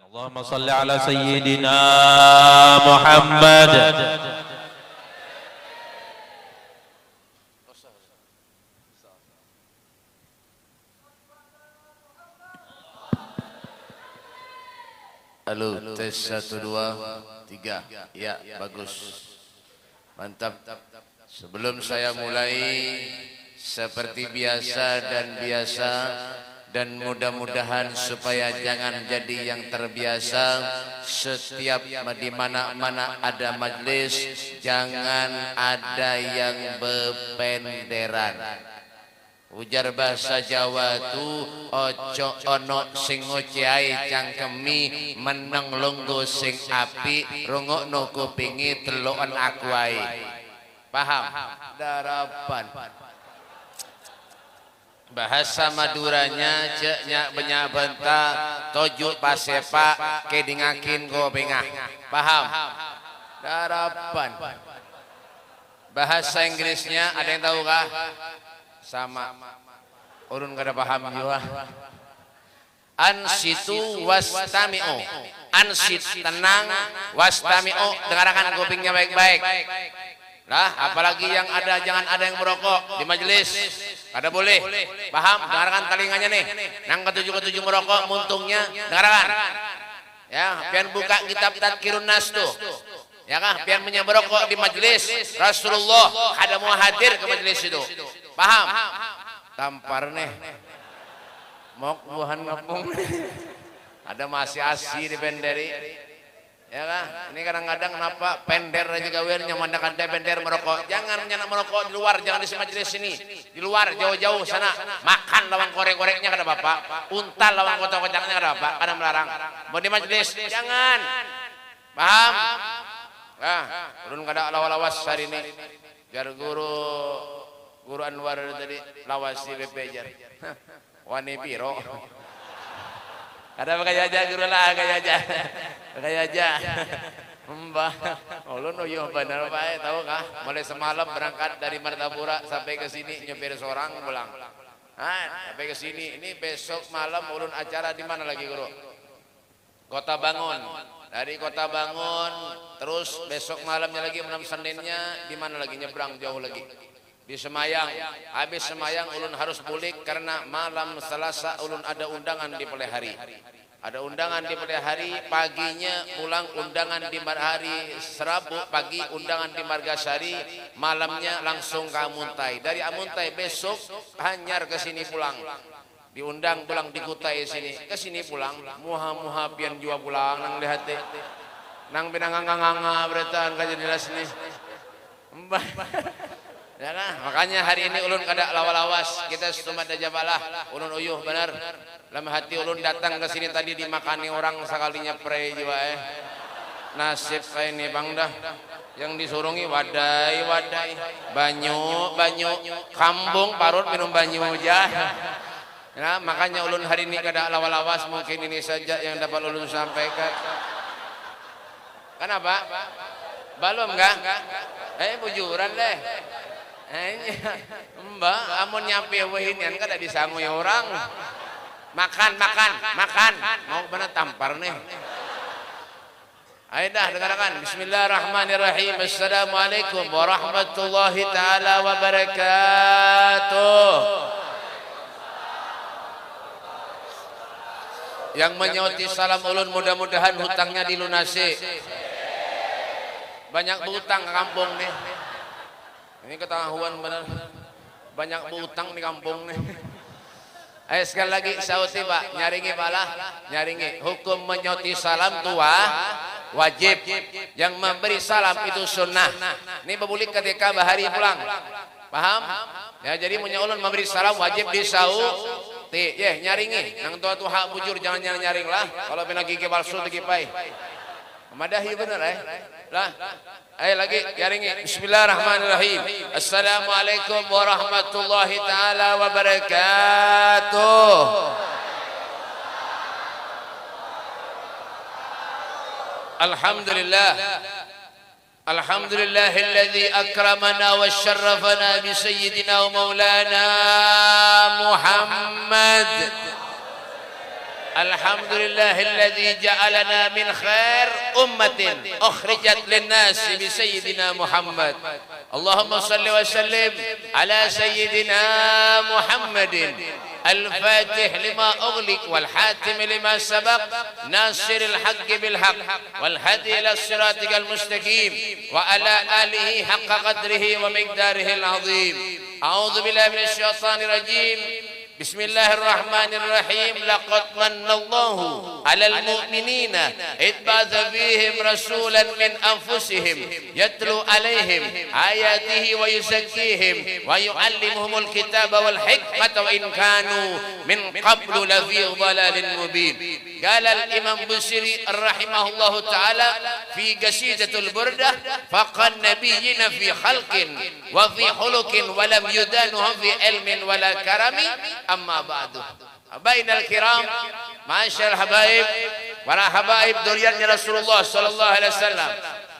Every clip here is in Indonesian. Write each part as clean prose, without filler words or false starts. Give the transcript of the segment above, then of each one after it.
اللهم صل على سيدنا محمد. Halo, tes 1 2 3. Ya, bagus. Mantap. Sebelum saya mulai, seperti biasa dan mudah-mudahan supaya jangan jadi yang terbiasa, setiap di mana-mana ada majlis jangan ada yang bependeran. Ujar bahasa Jawa tu ojo ono sing ngocehai cangkemi meneng lungguh sing api rungokno kupingi telokan aku ae. Paham? Darapan. Bahasa Maduranya ceknya banyak benta tojuk pasepa kedingakin go bengah. Paham? Darapan. Bahasa Inggrisnya ada yang tahu kah? Sama urun kada paham juga. Ansitu wastami'u. Ansit tenang, wastami'u dengarkan kupingnya baik-baik. Lah, apalagi yang ada jangan ada yang merokok di majelis. Kada boleh. Paham? Dengarkan telinganya nih. Nang ketujuh merokok muntungnya dengarkan. Ya, pian buka kitab Tadkirun Nas tuh. Ya kah? Pian merokok di majelis Rasulullah ada mau hadir ke majelis itu. Paham? Tampar nih. Mok buhan ngapung. Ada masih asli di penderi. Ya kan? Ini kadang-kadang kenapa pender aja gawean yang mana kada pender merokok. Jangan nyanak merokok di luar, jangan di majelis sini. Di luar jauh-jauh sana. Makan lawan korek-koreknya kada Bapak. Untal lawan kocak-kocaknya kada Bapak. Kada melarang. Mau di majelis jangan. Paham? Nah, urun kada lawas hari ini. Biar Guru Anwar tadi lawasi BP jar. Wani piro. Kada pakai aja guru lah pakai aja. Mbah, ulun uyuh bener bae tahu kah? Mulai semalam berangkat dari Martapura sampai ke sini nyopir seorang pulang. Sampai ke sini. Ini besok malam ulun acara di mana lagi, Guru? Kota Bangun. Dari Kota Bangun terus besok malamnya lagi malam Seninnya di mana lagi nyebrang jauh lagi. Di Semayang. Habis Semayang ulun harus balik karena malam Selasa ulun ada undangan di Pelehari. Ada undangan di Pelehari, paginya pulang undangan di Marhari, Serabu pagi undangan di Margasari, malamnya langsung ke Amuntai. Dari Amuntai besok hanyar ke sini pulang. Diundang pulang di Kutai sini, ke sini pulang. Muha pian jua pulang nang lihat deh. Nang binanganga berita enggak jelas nih. Ya kan? Makanya hari ini ulun kada lawas-lawas, kita setumat aja balah. Ulun uyuh benar. Dalam hati ulun datang ke sini tadi dimakani orang sekalinya prei jiwa Nasib kayak ini Bang dah. Yang disurungi wadai, banyu, kambung parut minum banyu aja. Ya, makanya ulun hari ini kada lawas-lawas, mungkin ini saja yang dapat ulun sampaikan. Kenapa? Belum enggak? Bujuran deh. Mbak, amun nyampe wahinian kada disangui orang. Makan. Mau benar tampar nih. Ayo dah dengarkan. Bismillahirrahmanirrahim. Assalamualaikum warahmatullahi taala wabarakatuh. Yang menyauti salam ulun mudah-mudahan hutangnya dilunasi. Banyak berhutang ke kampung nih. Ini ketahuan benar. Banyak berhutang di kampung nih. Ayo sekali lagi sauti Pak, nyaringi nyaringi. Hukum menyauti salam tua wajib. Yang memberi salam itu sunnah. Ini bebulik ketika bahari pulang. Paham? Ya jadi ulun memberi salam wajib disauti. Nyaringi. Nang tua hak bujur jangan nyaring lah. Kalau pina gigi palsu dikipai. Madahi bener lah. Ayo lagi nyaringi. Bismillahirrahmanirrahim. Assalamualaikum warahmatullahi taala wabarakatuh. Alhamdulillahilladzi akramana wa syarrafana bi sayyidina wa maulana Muhammad. Alhamdulillahilladzi ja'alana min khair ummatin ukhrijat lin-nas bi sayyidina Muhammad. Allahumma salli wa sallim ala sayyidina Muhammadin الفاتح لما أغلق والحاتم لما سبق ناصر الحق بالحق والهدي إلى صراطك المستقيم وعلى آله حق قدره ومقداره العظيم. أعوذ بالله من الشيطان الرجيم. بسم الله الرحمن الرحيم. لقد من الله على المؤمنين إذ بعث فيهم رسولا من أنفسهم يتلو عليهم آياته ويزكيهم ويعلمهم الكتاب والحكمة وإن كانوا من قبل لفي ضلال مبين. قال الإمام بوصيري رحمه الله تعالى في قصيدة البردة فقد نبينا في خلق وفي خلق ولم يدانهم في علم ولا كرم. Amma ba'du. Bainal kiram, masyaallah habaib, para habaib dzurriyyatnya Rasulullah sallallahu alaihi wasallam.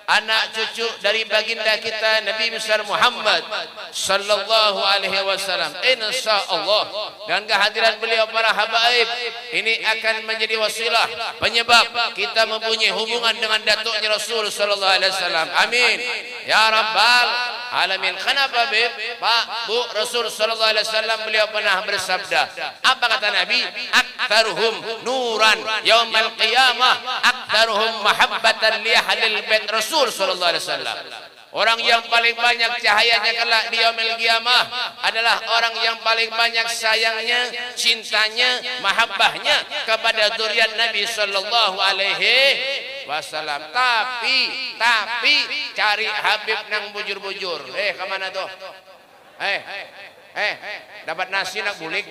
Anak cucu dari baginda kita Nabi besar Muhammad sallallahu alaihi wasallam. Insyaallah dengan kehadiran beliau para habaib ini akan menjadi wasilah penyebab kita mempunyai hubungan dengan datuknya Rasul sallallahu alaihi wasallam. Amin ya rabbal alamin. Kenapa Bib? Pak, Bu, Rasul sallallahu alaihi wasallam beliau pernah bersabda. Apa kata Nabi? Aktsaruhum nuran yaumal qiyamah aktsaruhum mahabbatan li ahlil bait Rasul sallallahu alaihi wasallam. Orang yang paling banyak cahayanya kelak di yaumil qiyamah adalah orang yang paling banyak sayangnya, cintanya, mahabbahnya kepada zuriat Nabi sallallahu alaihi wasallam. Tapi cari Habib nang bujur-bujur. Kemana tuh? Dapat nasi nak bulik?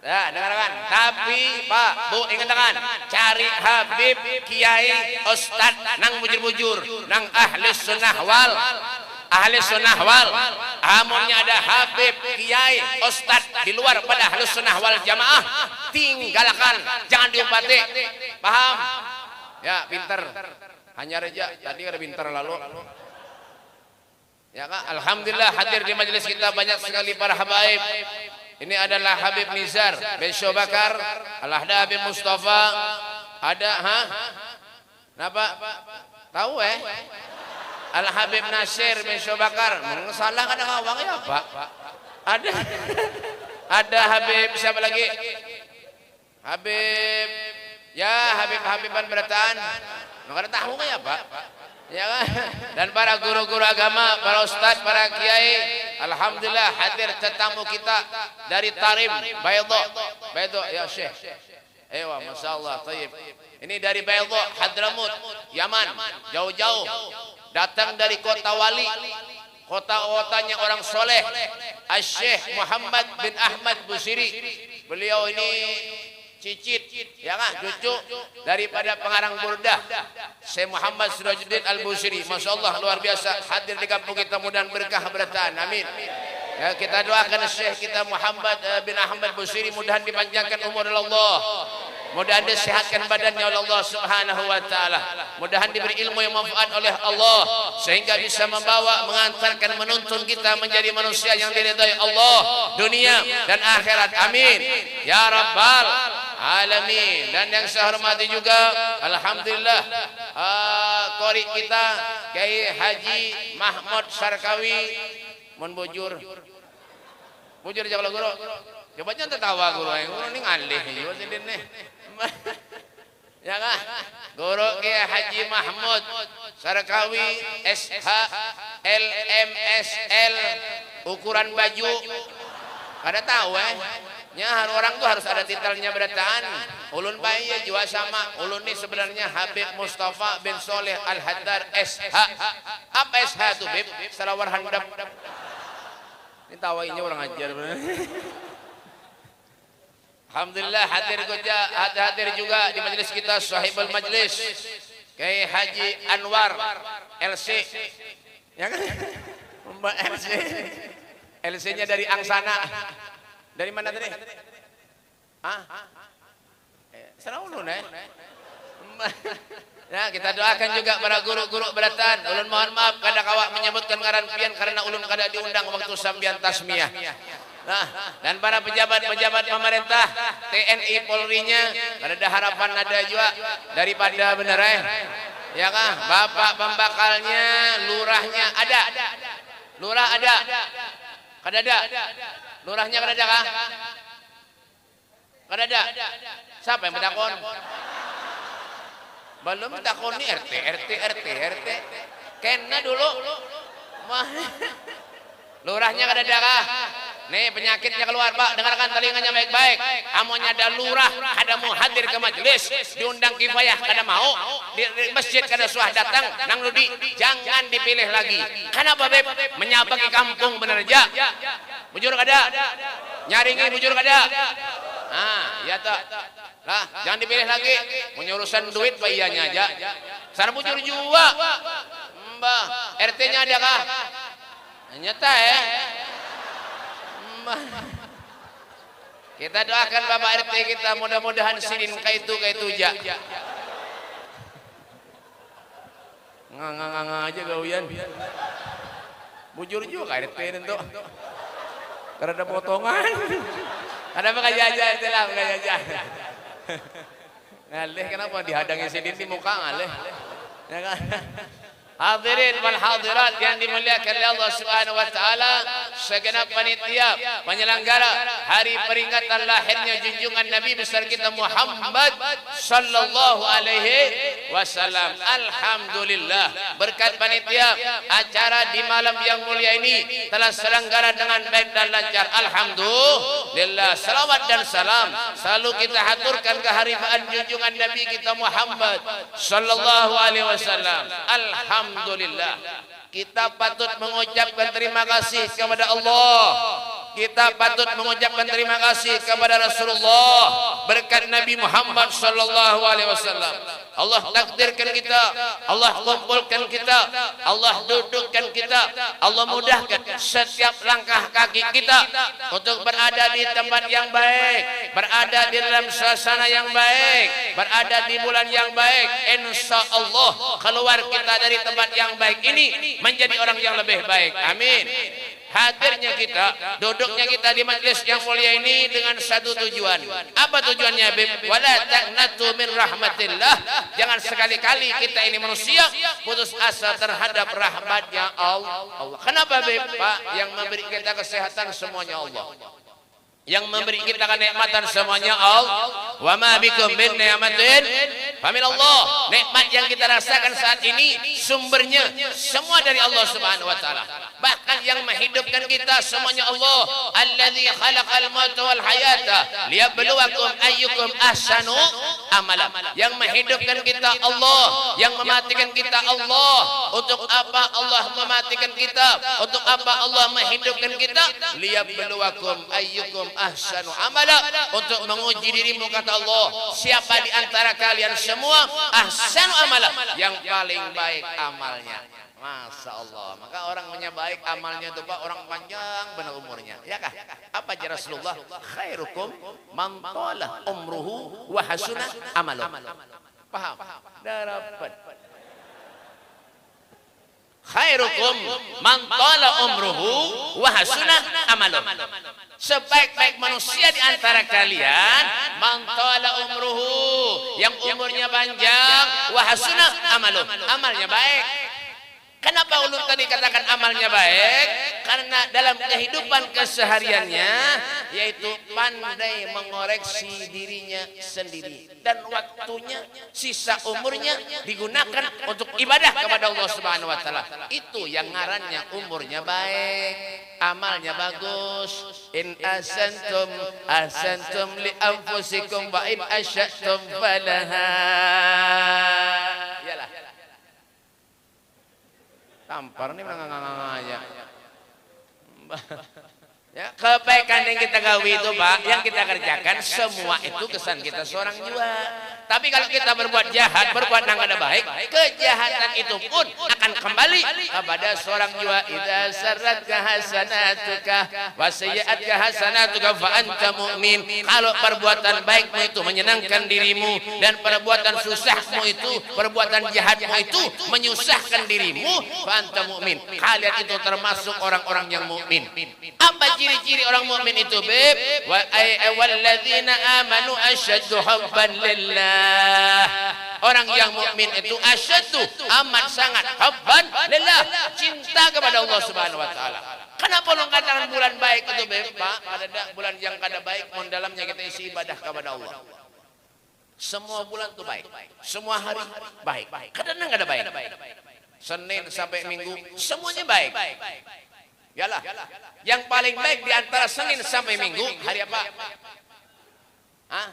Ya, dengarkan. Tapi Pak, Bu, ingatkan, cari Habib, Kiai, Ustad nang bujur-bujur, nang ahli sunnah wal amunnya ada Habib, Kiai, Ustad di luar pada ahli sunnah wal jamaah, tinggalkan, jangan diumpati. Paham? Ya, pinter. Hanya reja, tadi ada pinter lalu. Ya Kak, alhamdulillah hadir di majelis kita banyak sekali para habaib. Ini adalah Habib Nizar bin Syobakar, ada Habib Mustafa, ada Napa? Tahu Al Habib Nasir bin Syobakar. Salah kadang awang ya Pak. Ada Habib siapa lagi? Habiban Berataan. Enggak tahu ya Pak. Ya kan? Dan para guru-guru agama, para ustadz, para kiai, alhamdulillah hadir tetamu kita dari Tarim, Baydho, ya Syekh. Masyaallah, tayyib. Ini dari Baydho, Hadramut, Yaman, jauh-jauh. Datang dari kota wali, kota-kotanya orang soleh, Syekh Muhammad bin Ahmad Busiri. Beliau ini cicit, ya kan, cucu daripada pengarang burdah Syekh Muhammad Sirajuddin Al-Busiri. Masya Allah, luar biasa hadir di kampung kita, mudah berkah Berataan. Amin. Ya, kita doakan Syekh kita Muhammad bin Ahmad Busiri mudahan dipanjangkan umur oleh Allah, mudahan disehatkan badannya oleh Allah Subhanahu wa taala, mudahan diberi ilmu yang manfaat oleh Allah sehingga bisa membawa, mengantarkan, menuntun kita menjadi manusia yang diridhai Allah dunia dan akhirat. Amin ya rabbal alamin. Dan yang saya hormati juga alhamdulillah qori kita Kiai Haji Mahmud Sarkawi mun bujur jawab guru. Coba jangan tertawa guru ini ngalih yo sidine. Ya kan? Guru Kiai Haji Mahmud Sarkawi SH LMSL ukuran baju. Kada tahu nya orang tuh harus ada titelnya Berataan. Ulun bayi juga sama. Ulun ini sebenarnya Habib Mustafa bin Soleh Al-Haddar SH. Apa SH tuh Bib? Salawar handap. Ini tawainya orang ajar. Alhamdulillah hadir juga di majelis kita sahibul majlis Kiai Haji Anwar LC. Ya kan? Mbak LC. LC-nya dari Angsana. Dari mana tadi? Sana ulun Ya, kita doakan juga para guru-guru beratan. Ulun mohon maaf kada kawak menyebutkan ngaran pian karena ulun kada diundang waktu sambian tasmiyah. Nah, dan para pejabat-pejabat pemerintah, TNI Polri-nya, ada harapan ada juga daripada bener ya kah? Bapak pembakalnya, lurahnya ada. Lurah ada. Kada ada. Lurahnya kada ada kah? Kada ada. Siapa yang mentakon? Belum mentakon nih RT. Kena dulu. Lurahnya kada ada kah? Nih penyakitnya keluar Pak, dengarkan telinganya baik-baik. Amonya ada lurah, kada mau hadir ke majelis, diundang kifayah kada mau, di masjid kada suah datang, nang Ludi jangan dipilih lagi. Kenapa Beb? Menyapa ke kampung bener aja. Bujur kada? Nyaringi bujur kada? Ah, iya tak. Lah, jangan dipilih lagi. Menyurusan duit bayanya aja. Sarang bujur juga. Mbah, RT-nya ada kah? Nyata ya. Kita doakan Bapak RT kita mudah-mudahan sidin kaitu ja. Ngang aja gawian. Bujur juga RT itu. Karena ada potongan. Ada apa jajan RT lah, jajan. Ngalih kenapa dihadangi sidin di muka ngalih. Ya kan? Hadirin wal hadirat yang dimuliakan oleh Allah Subhanahu wa taala, segenap panitia penyelenggara hari peringatan lahirnya junjungan Nabi besar kita Muhammad sallallahu alaihi wasallam. Alhamdulillah, berkat panitia acara di malam yang mulia ini telah selenggara dengan baik dan lancar. Alhamdulillah, salawat dan salam selalu kita haturkan keharian junjungan Nabi kita Muhammad sallallahu alaihi wasallam. Alhamdulillah, kita patut mengucapkan terima kasih kepada Allah. Kita patut mengucapkan terima kasih kepada Rasulullah berkat Nabi Muhammad sallallahu alaihi wasallam. Allah takdirkan kita, Allah kumpulkan kita, Allah dudukkan kita, Allah mudahkan setiap langkah kaki kita untuk berada di tempat yang baik, berada di dalam suasana yang baik, berada di bulan yang baik. Insya Allah keluar kita dari tempat yang baik ini menjadi orang yang lebih baik. Amin. Hadirnya kita, duduknya kita di majlis yang mulia ini dengan satu tujuan. Apa tujuannya, Bib? Wala taqnatu min rahmatillah. Jangan sekali-kali kita ini manusia putus asa terhadap rahmatnya Allah. Kenapa, Bib? Pak, yang memberi kita kesehatan semuanya Allah. Yang memberi kita kenikmatan semuanya Allah. Wa ma bikum min ni'matin faminallah. Nikmat yang kita rasakan saat ini sumbernya semua dari Allah Subhanahu wa taala. Bahkan yang menghidupkan kita semuanya Allah. Allazi khalaqal mauta wal hayata liyabluwakum ayyukum ahsanu amala. Yang menghidupkan kita Allah, yang mematikan kita Allah. Untuk apa Allah mematikan kita? Untuk apa Allah menghidupkan kita? Liyabluwakum ayyukum ahsanu amala, untuk menguji dirimu kata Allah, siapa di antara kalian semua ahsanu amala, yang paling baik amalnya. Masya Allah. Maka orang punya baik amalnya itu Pak, orang panjang benar umurnya. Ya kah? Apa ajar Rasulullah? Khairukum man tala umruhu wa hasuna amaluh. Paham? Dapat. Khairukum man tala umruhu wa hasuna amaluh. Sebaik-baik manusia di antara kalian man tala umruhu, yang umurnya panjang, wa hasuna amaluh, amalnya baik. Kenapa ulun tadi katakan amalnya baik? Karena dalam kehidupan kesehariannya yaitu pandai mengoreksi dirinya sendiri, dan waktunya sisa umurnya digunakan untuk ibadah kepada Allah Subhanahu wa taala. Itu yang ngarannya umurnya baik, amalnya bagus. In asantum asantum li anfusikum wa in asyatum falaha. Yalah. Tampar nih mengangang aja. Ya, kebaikan yang kita gawi itu Pak, yang kita kerjakan semua itu kesan kita seorang jiwa. Tapi kalau kita berbuat jahat, berbuat yang kada baik, kejahatan itu pun akan kembali kepada seorang jiwa. Idza sarratka hasanatuka wa sayyi'atka hasanatuka fa anta mu'min. Kalau perbuatan baikmu itu menyenangkan dirimu dan perbuatan susahmu itu, perbuatan jahatmu itu menyusahkan dirimu, fa anta mu'min. Kalian itu termasuk orang-orang yang mukmin. Apa ciri-ciri orang mukmin itu, Beb? Walladzina amanu asyaddu hubban lillah. Orang yang mukmin itu asyaddu, amat sangat hubban lillah, cinta kepada Allah Subhanahu wa taala. Kenapa orang katakan bulan baik itu, Beb? Pak, ada bulan yang kada baik, mon dalamnya kita isi ibadah kepada Allah. Semua bulan itu baik. Semua hari baik. Kadang-kadang kada baik. Senin sampai Minggu semuanya baik. Yalah, yang paling baik di antara Senin sampai Minggu hari apa? Hah?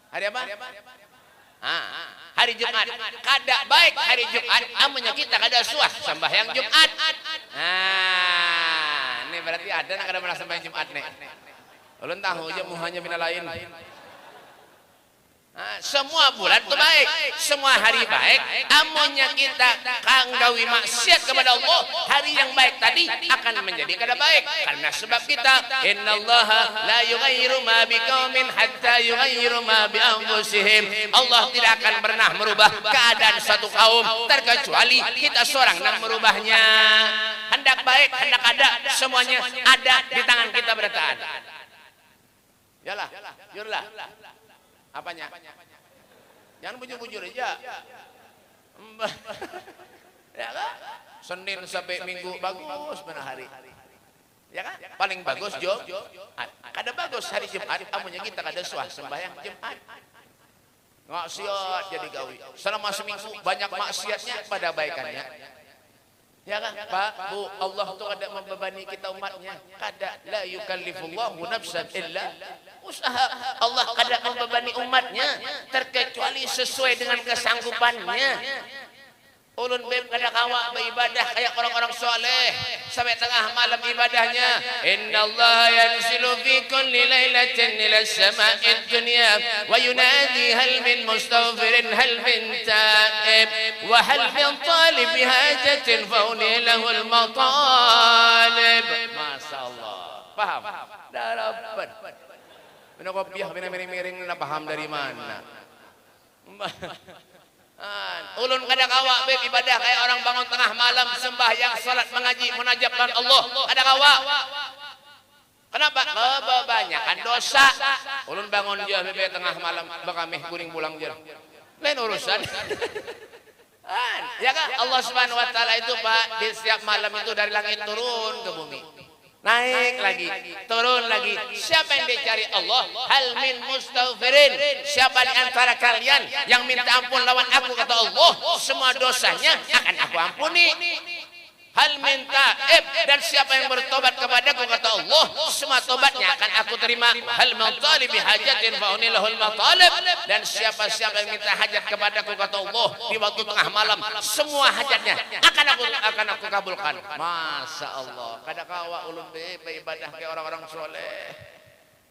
Hari apa? Hari Jumat. Kada baik hari Jumat, amunnya kita kada suah sembahyang Jumat. Nah, ini berarti ada nak kada pernah sembahyang Jumat nih. Ulun tahu aja muhanya bina lain. Semua bulan itu baik, semua hari baik. Amunnya kita kanggawi maksiat kepada Allah, hari yang baik tadi akan menjadi kada baik. Karena sebab kita, innallaha la yughayyiru ma biqaumin hatta yughayyiru ma bi anfusihim. Allah tidak akan pernah merubah keadaan satu kaum terkecuali kita seorang yang merubahnya. Hendak baik, hendak ada, semuanya ada di tangan kita bertahan. Yalah, yurlah. Apanya? Jangan bujur-bujur aja. Ya kan? Senin sampai Minggu bagus benar hari. Ya kan? Paling bagus Jumat. Kada bagus hari Jumat, amunnya kita kada suah sembahyang Jumat. Maksiat jadi gawi. Selama seminggu banyak maksiatnya pada baikannya. Ya kan, Pak, Bu, Allah itu kada membebani kita umatnya. Kada, la yukallifullahu nafsan illa usaha. Allah kada membebani umatnya terkecuali sesuai dengan kesanggupannya. Ulun Beb kada kawa beribadah kayak orang-orang soleh sampai tengah malam ibadahnya. Innallaha yanzilu fi kulli lailatin ila sama'id dunya wa yunadi hal min mustaghfirin hal min ta'ib wa hal min talib hajatin fauni lahul matalib. Masyaallah. Paham? Darapan. Bina kopiah, bina miring-miring na paham dari mana? Ulun kada kawa Beb ibadah kayak orang bangun tengah malam sembahyang salat mengaji munajatkan Allah kada kawa. Kenapa? Kebanyakan dosa. Ulun bangun dia Beb tengah malam bakameh kuring pulang dia. Lain urusan. Ya kan Allah Subhanahu wa taala itu Pak di setiap malam itu dari langit turun ke bumi. Naik lagi, turun lagi. Siapa yang dicari Allah? Hal min mustaghfirin. Siapa di antara kalian yang minta ampun lawan aku kata Allah, semua dosanya akan aku ampuni. Hal min ta'ib, dan siapa yang bertobat kepadaku kata Allah, semua tobatnya akan aku terima. Hal min talibi hajatin fa unilahul matalib, dan siapa yang minta hajat kepadaku kata Allah di waktu tengah malam, semua hajatnya akan aku kabulkan. Masya Allah. Kada kawa ulun ibadah kayak orang-orang soleh.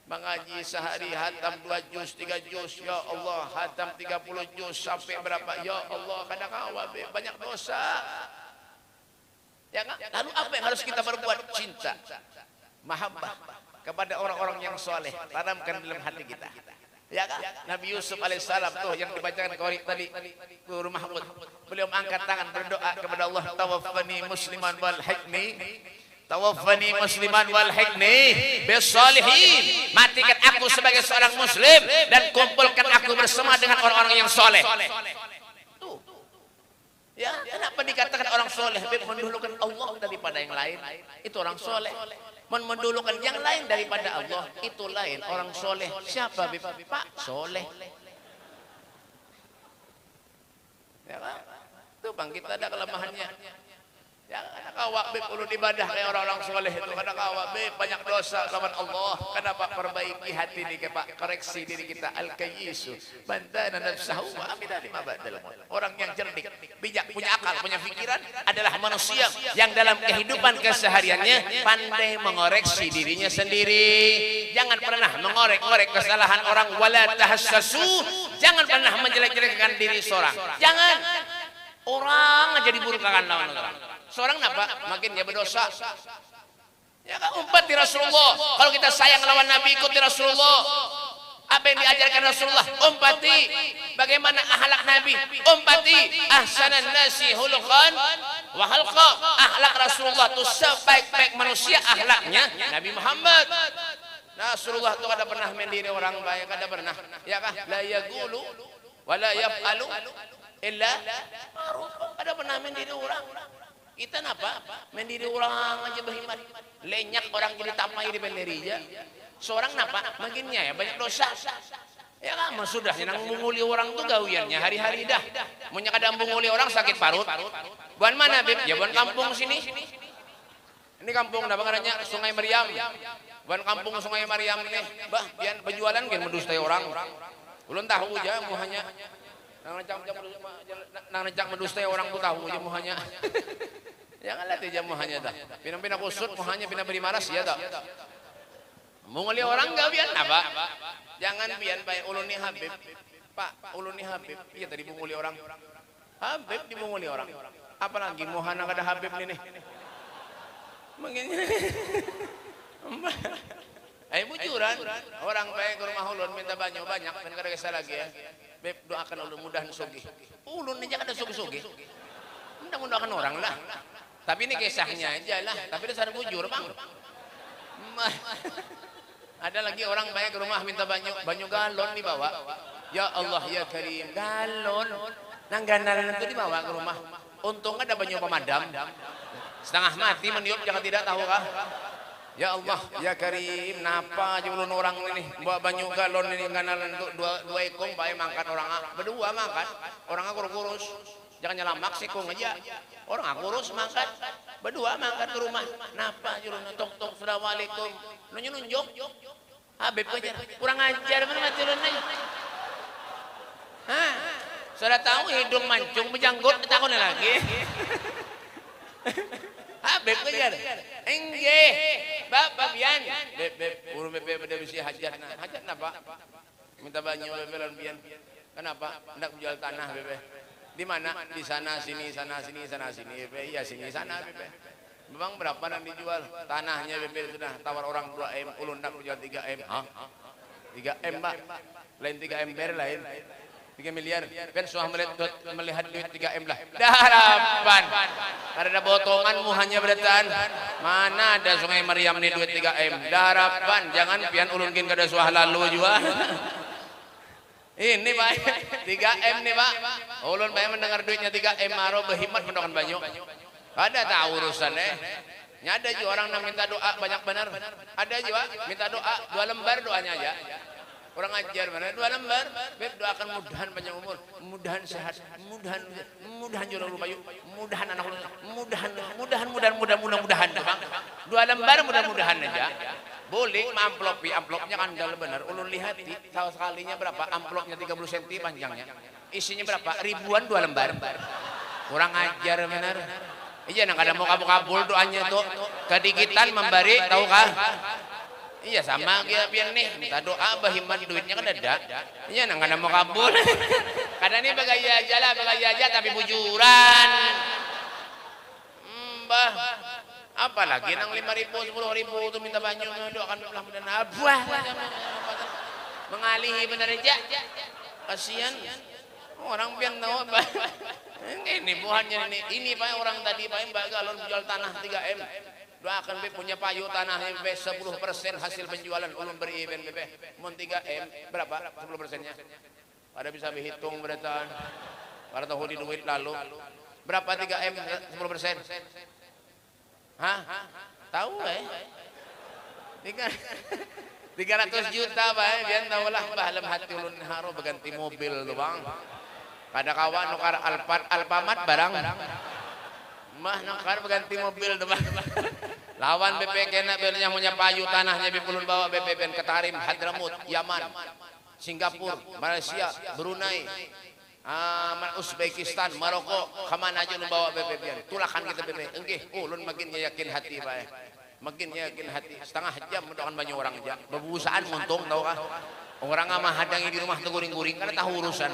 Mengaji sehari hatam 2 juz 3 juz, ya Allah, hatam 30 juz sampai berapa, ya Allah, kada kawa banyak dosa. Ya kan? Lalu apa yang harus kita berbuat? Cinta, mahabbah kepada orang-orang yang soleh, tanamkan dalam hati kita. Ya kan? Nabi Yusuf alaihissalam tuh yang dibacakan kori tadi, Guru Mahmud, beliau angkat tangan berdoa kepada Allah, tawaffani musliman wal hikni, tawaffani musliman wal hikni bisalihin. Matikan aku sebagai seorang muslim dan kumpulkan aku bersama dengan orang-orang yang soleh. Ya, kenapa dikatakan orang soleh? Mendulukan Allah daripada yang lain, itu orang soleh. Mendulukan yang lain daripada Allah, itu lain orang soleh. Siapa Pak? Soleh. Ya kan? Itu bang, kita ada kelemahannya. Ya, kadang kawa ulun ibadah kayak orang-orang soleh itu. Kadang kawa banyak dosa lawan Allah. Kenapa? Perbaiki hati ini Pak, koreksi diri kita. Al-kayyisu bantana nafsahu wa amila lima ba'dal maut. Orang yang cerdik, bijak, punya akal. akal, punya pikiran adalah manusia yang dalam kehidupan kesehariannya pandai mengoreksi dirinya sendiri. Jangan pernah mengorek-ngorek kesalahan orang. Wala tahassasu, jangan pernah menjelek-jelekkan diri seorang. Jangan orang aja diburukkan lawan orang. Seorang apa? Makin dia berdosa. Ya kan umat di Rasulullah. Kalau kita sayang lawan Nabi, ikuti Rasulullah. Apa yang diajarkan Rasulullah, umpati bagaimana akhlak Nabi, umpati ahsanan nasi khuluqan wa khalqa. Akhlak Rasulullah itu sebaik-baik manusia akhlaknya Nabi Muhammad. Rasulullah itu kada pernah mendiri orang baik, kada pernah. Ya kah? La yaqulu wa la yaf'alu illa ma'ruf. Kada pernah mendiri orang. Kita napa? Mendiri orang aja berhimmat. Lenyak orang jadi tamai di penderija. Seorang napa? Makinnya ya banyak dosa. Ya kan sudah nang menguli orang tuh gawiannya hari-hari dah. Munya kadang menguli orang sakit parut. Buan mana, Beb? Ya buan kampung sini. Ini kampung apa namanya? Sungai Mariam. Buan kampung Sungai Mariam ini. Bah, pian berjualan kan mendustai orang. Ulun tahu aja muhanya. Nang necak mendustai orang tuh tahu aja muhanya. Janganlah dia muhanya dah. Pina-pina kusut muhanya pina beri maras ya dah. Menguli orang gawian apa? Jangan pian baik ulun ni Habib. Pak, ulun ni Habib. Iya tadi menguli orang. Habib dibunguli orang. Apalagi mohana kada Habib ni. Mungkin. Bujuran. Orang baik ke rumah ulun minta banyak dan kada kisah lagi ya. Beb doakan ulun mudahan sugih. Ulun aja kada sugih-sugih. Mudah-mudahan orang lah. Tapi ini kisahnya aja lah. Tapi dasar bujur, Bang. Ada lagi orang banyak ke rumah minta banyu galon dibawa. Ya Allah ya Karim, galon. Nang ganalan itu dibawa ke rumah. Untung ada banyu pemadam. Setengah mati meniup jangan tidak tahu kah? Ya Allah ya Karim, napa aja ulun orang ini bawa banyu galon ini ganalan itu dua ekong bae mangkat orang berdua mangkat. Orang kurus. Jangan nyelamak sikung aja. Orang kurus mangkat. Berdua mangkat ke rumah. Napa aja ulun tok assalamualaikum. Nunjuk. Habib aja. Kurang ajar mana maculun nih. Hah? Sudah tahu hidung mancung berjanggut takutnya lagi. Habib aja. Enggak. Bapak pian. Beb, urung beb pada bisi hajat. Hajat napa? Minta banyu bebelan pian. Kenapa? Hendak jual tanah bebe. Di mana? Di sana sini. Bebe. Iya sini sana bebe. Memang berapa yang dijual? Tanahnya BP sudah tawar orang 2M, ulun nak jual 3M. Hah? 3M, Pak. Lain 3M ber lain. 3 miliar. Ben suah melihat duit 3M lah. Daharapan. Ada botonganmu hanya beratan. Mana ada Sungai Mariam ni duit 3M. Daharapan. Jangan pian ulun kin kada suah lalu juga. Ini Pak. 3M nih, Pak. Ulun Pak mendengar duitnya 3M maro berhimmat mendokan banyak. Ada tahu urusannya. Ada juga orang yang minta doa banyak benar. Ada juga minta doa 2 lembar doanya aja. Orang ajar mana 2 lembar. Beb doakan mudahan panjang umur, mudahan sehat, mudahan jodoh lu bayu, mudahan anak lu, mudahan. 2 lembar mudah-mudahan aja. Boleh amplopnya kan dalam benar. Ulun lihat tahu sekalinya berapa amplopnya 30 cm panjangnya. Isinya berapa? Ribuan 2 lembar. Kurang ajar benar. Iya, nang kada mau kabul doanya tuh kedigitan memberi, tahu kah? Iya sama dia pian nih, minta doa bahimman duitnya kan ada. Iya, nang kada mau kabul. Kadang ini bagaya aja tapi bujuran. Mbah, apalagi nang 5.000, 10.000 tuh minta banyu doakan mudah-mudahan abah. Mengalihi benar aja. Kasihan. Orang pian tahu apa? Ini buahnya ini Pak orang tadi Pak Mbak galon jual tanah 3M. Doakan Beb punya payu tanahnya Beb 10% hasil penjualan ulun beri event Beb. Mun 3M berapa 10%-nya? Pada bisa berhitung beratan. Para tahu di duit lalu. Berapa 3M 10%? Hah? Tahu 300 juta Pak, biar tahu lah dalam hati ulun haro berganti mobil tuh Bang. Pada kawan nukar Alfamat barang. Mah nukar berganti mobil tuh Bang. Lawan BP kena belnya punya payu tanahnya BP ulun bawa BP ben ke Tarim, Hadramut, Yaman, Singapura, Malaysia, Brunei. Uzbekistan, Maroko, kemana aja lu bawa bebe pian. Tulakan kita bebe. Enggih, ulun makin yakin hati bae. Makin yakin hati. Setengah jam mendoakan banyak orang aja. Bebusaan muntung tahu kah? Orang mah hadangi di rumah guring-guring karena tahu urusan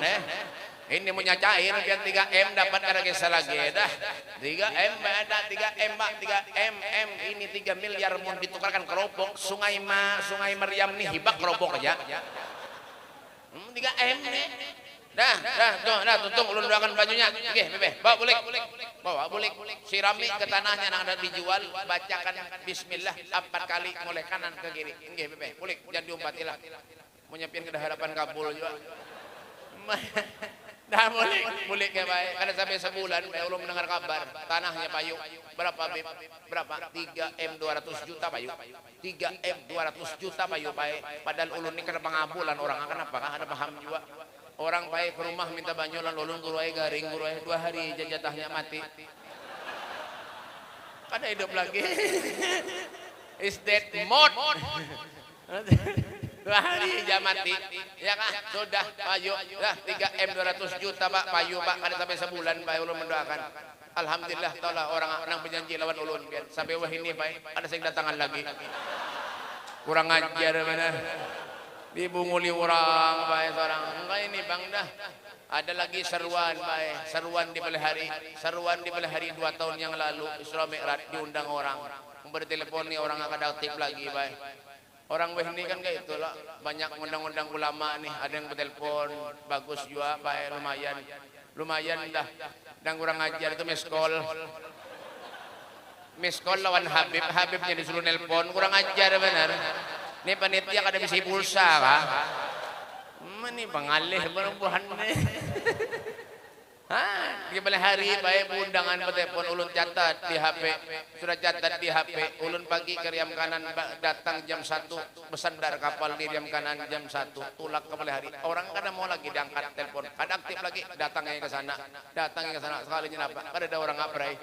Ini punya cair biar 3M dapat ada kisah lagi dah. 3M ada 3M Pak, 3M ini 3 miliar mau ditukarkan keropok. Sungai Maryam nih hibak keropok aja. 3M nih. Dah, tuntung ulun doakan bajunya. Nggih, bebe, bawa bulik. Sirami ke tanahnya nang ada dijual, bacakan bismillah 4 kali mulai kanan ke kiri. Nggih, bebe, bulik, jangan diumpatilah. Mau nyiapin ke harapan kabul juga. Dah bulik ya baik. Karena sampai sebulan ulun mendengar kabar tanahnya payu. Berapa beb? Berapa? 3M 200 juta payu. 3M 200 juta payu baik. Padahal ulun ini kena pengabulan orang kenapa? Ada paham juga. Orang baik ke rumah minta banyolan ulun guruai garing guruai 2 hari jatahnya mati. Kada hidup lagi. Is dead mode. 2 hari aja mati. Ya kah? Sudah payu. Dah 3M 200 juta Pak payu Pak kada sampai sebulan Pak ulun mendoakan. Alhamdulillah taulah orang nang berjanji lawan ulun biar sampai wah ini Pak ada sing datangan lagi. Kurang ajar benar. Dibunguli orang baik orang enggak ini bang dah ada lagi seruan baik seruan di balik hari 2 tahun yang lalu Isra Mi'raj diundang orang bertelepon nih orang akan aktif lagi baik orang weh ini kan kayak itulah banyak undang-undang ulama nih ada yang bertelepon bagus juga baik lumayan dah dan kurang ajar itu miskol lawan Habibnya disuruh nelpon kurang ajar benar. Ini panitia kada bisa pulsa kah? Ini pengalih perempuan nih. Di balik hari baik undangan bertelepon ulun catat di HP. Sudah catat di HP. Ulun pagi ke Riam Kanan datang jam 1 bersandar kapal di Riam Kanan jam 1 tulak ke balik hari. Orang kada mau lagi diangkat telepon. Kada aktif lagi datangnya ke sana. Sekalinya apa? Kada ada orang ngaprai.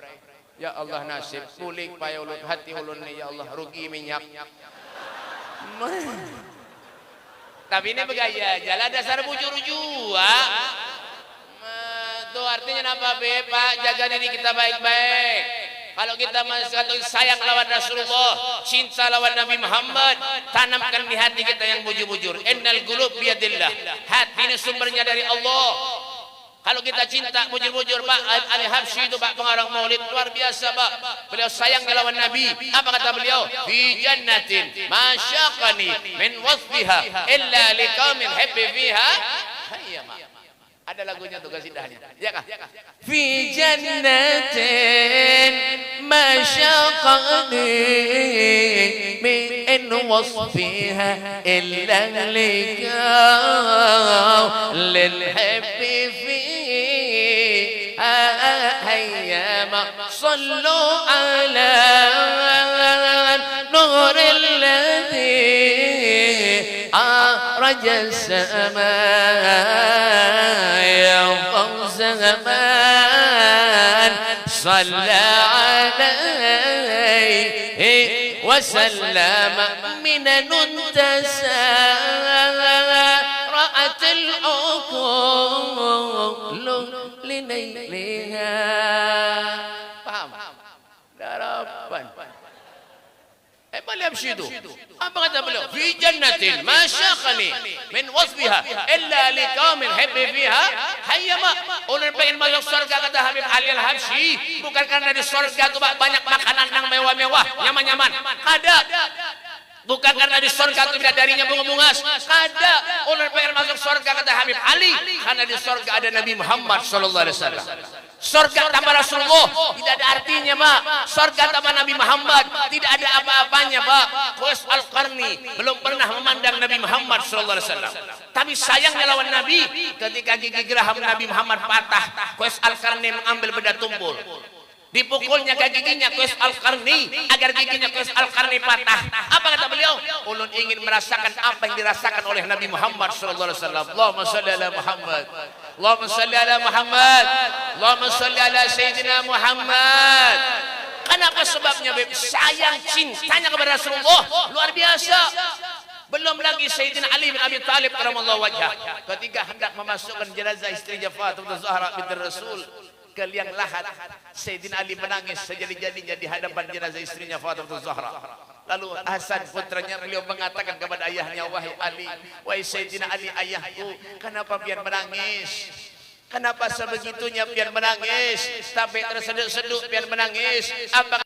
Ya Allah nasib kulik payah ulun hati ulun nih ya Allah rugi minyak. Tapi ini begaya jalan dasar bujur jua. Itu artinya apa be Pak? Jaga diri kita baik-baik. Kalau kita masih sayang lawan Rasulullah, cinta lawan Nabi Muhammad, tanamkan di hati kita yang bujur-bujur. Innal qulub biyadillah. Hati ini sumbernya dari Allah. Kalau kita cinta bujur-bujur Pak Al-Habsyi itu Pak pengarang maulid luar biasa Pak. Beliau sayang lawan Nabi. Apa kata beliau? Fi jannatin masyaqani min wasfiha illa liqaumin habbi fiha hayyama. Ada lagunya tuh kasidahnya. Ya kah? Fi jannatin masyaqani min wasfiha illa liqaumin habbi هيا صلوا على نور الذي أرج السماء يوم زمان صلى عليه وسلم من ننتسى رأت العقول لنيلها paham? Darapan Beliau itu apa kata beliau? Fi jannatin masyaqani min wasfiha illa liqaumin habbi fiha hayyama. Ulun pengen masuk surga kata Habib Ali Al-Habsyi bukan karena di surga itu banyak makanan yang mewah-mewah, nyaman-nyaman. Kada. Bukan karena di surga itu bidadarinya bunga-bungas. Kada. Ulun pengen masuk surga kata Habib Ali karena di surga ada Nabi Muhammad sallallahu alaihi wasallam. Surga tanpa Rasulullah tidak ada artinya Pak. Surga tanpa Nabi Muhammad tidak ada apa-apanya Pak. Qais Al-Qarni belum pernah memandang Nabi Muhammad sallallahu alaihi wasallam. Tapi sayangnya lawan Nabi ketika gigi geraham Nabi Muhammad patah, Qais Al-Qarni mengambil benda tumpul. Dipukulnya ke giginya Qais Al-Qarni agar giginya Qais Al-Qarni patah. Apa kata beliau? Ulun ingin merasakan apa yang dirasakan oleh Nabi Muhammad sallallahu alaihi wasallam. Allahumma shalli ala Muhammad. Allahumma shalli ala Muhammad. Allahumma shalli ala Sayyidina Muhammad. Kenapa sebabnya Beb? Sayang cintanya kepada Rasulullah luar biasa. Belum lagi Sayyidina Ali bin Abi Thalib karamallahu wajhah ketika hendak memasukkan jenazah istrinya Fatimah Zahra binti Rasul ke liang lahat, Sayyidina Ali menangis sejadi-jadinya di hadapan jenazah istrinya Fatimah Zahra. Lalu Hasan putranya beliau mengatakan kepada ayahnya, wahai Ali, wahai Sayyidina Ali ayahku, kenapa biar menangis? Kenapa sebegitunya biar menangis? Sampai terseduk-seduk biar menangis? Apa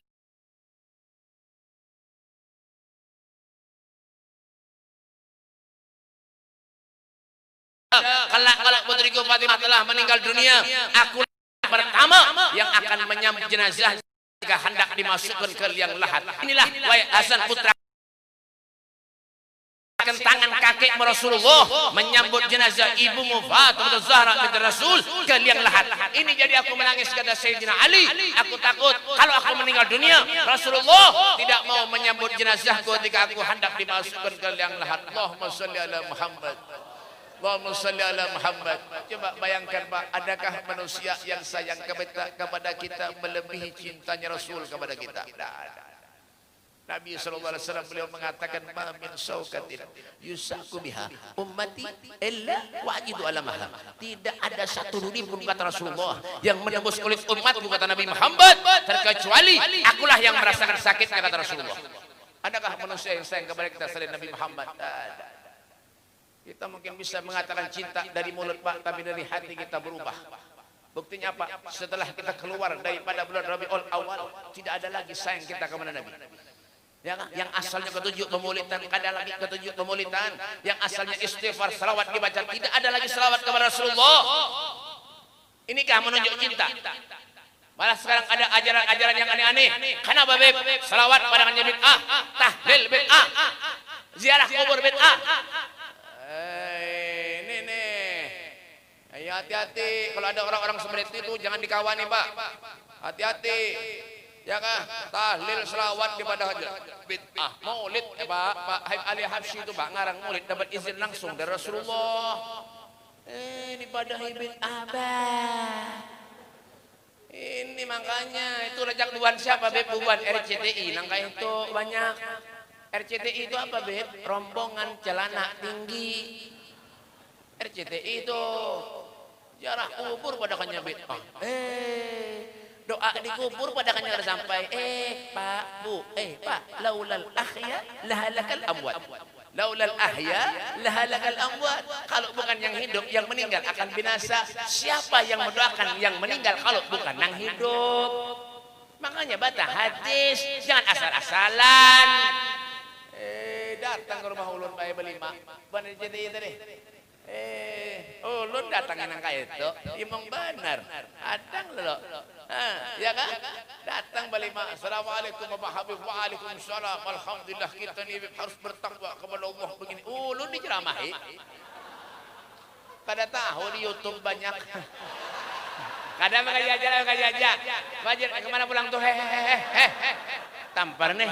kalau putriku Fatimah telah meninggal dunia, aku pertama yang akan menyambut jenazah jika hendak dimasukkan ke liang lahat. Inilah wahai Hasan putra, tangan kakek Rasulullah menyambut jenazah ibumu Fatimah Zahra binti Rasul ke liang lahat. Ini jadi aku menangis, kata Sayyidina Ali. Aku takut kalau aku meninggal dunia, Rasulullah tidak mau menyambut jenazahku ketika aku hendak dimasukkan ke liang lahat. Allahumma sholli ala Muhammad. Allahumma sholli ala Muhammad. Coba bayangkan Pak, adakah manusia yang sayang kepada kita melebihi cintanya Rasul kepada kita? Tidak ada. Nabi SAW beliau mengatakan, ma min saukatin yusaku biha ummati illa wajidu alamaha. Tidak ada satu duri pun, kata Rasulullah, yang menembus kulit umatku, kata Nabi Muhammad, terkecuali akulah yang merasakan sakitnya, kata Rasulullah. Adakah manusia yang sayang kepada kita selain Nabi Muhammad? Tidak ada. Kita mungkin bisa mengatakan cinta dari mulut Pak, tapi dari hati kita berubah. Buktinya apa? Setelah kita keluar daripada bulan Rabiul Awal, tidak ada lagi sayang kita kepada Nabi. Ya kan? Yang asalnya ketujuh pemulitan, kadang lagi ketujuh pemulitan. Yang asalnya istighfar, salawat dibaca, tidak ada lagi salawat kepada Rasulullah. Inikah menunjuk cinta? Malah sekarang ada ajaran-ajaran yang aneh-aneh. Kenapa beb? Salawat pandangannya bid'ah, tahlil bid'ah, ziarah kubur bid'ah. Ini nih, hati-hati kalau ada orang-orang seperti itu, jangan dikawani Pak. Hati-hati, ya kan? Tahlil selawat kepada hajat bid'ah, maulid Pak Habib Ali Habsyi itu Pak ngarang maulid dapat izin langsung dari Rasulullah. Ini pada bid'ah Pak. Ini makanya itu rejak buban siapa Beb? Buban RCTI, nangka itu banyak. RCTI itu apa Beb? Rombongan celana tinggi. RCTI itu jarah kubur pada kanya bid'ah. Doa di kubur pada kanya sampai Pak Bu, Pak, laulal ahya lahalakal amwat. Laulal ahya lahalakal amwat. Kalau bukan yang hidup, yang meninggal akan binasa. Siapa yang mendoakan yang meninggal kalau bukan yang hidup? Makanya baca hadis, jangan asal-asalan. Datang ke rumah ulun kayak berlima, bukan RCTI tadi. Ulun datangin yang kayak itu, imam benar. Datang lo, ya kan? Datang berlima. Assalamualaikum warahmatullahi wabarakatuh. Waalaikumsalam. Alhamdulillah kita ini harus bertakwa kepada Allah begini. Ulun diceramahi. Kada tahu di YouTube banyak. Kadang mengajak, Majid kemana pulang tuh? Tampar nih.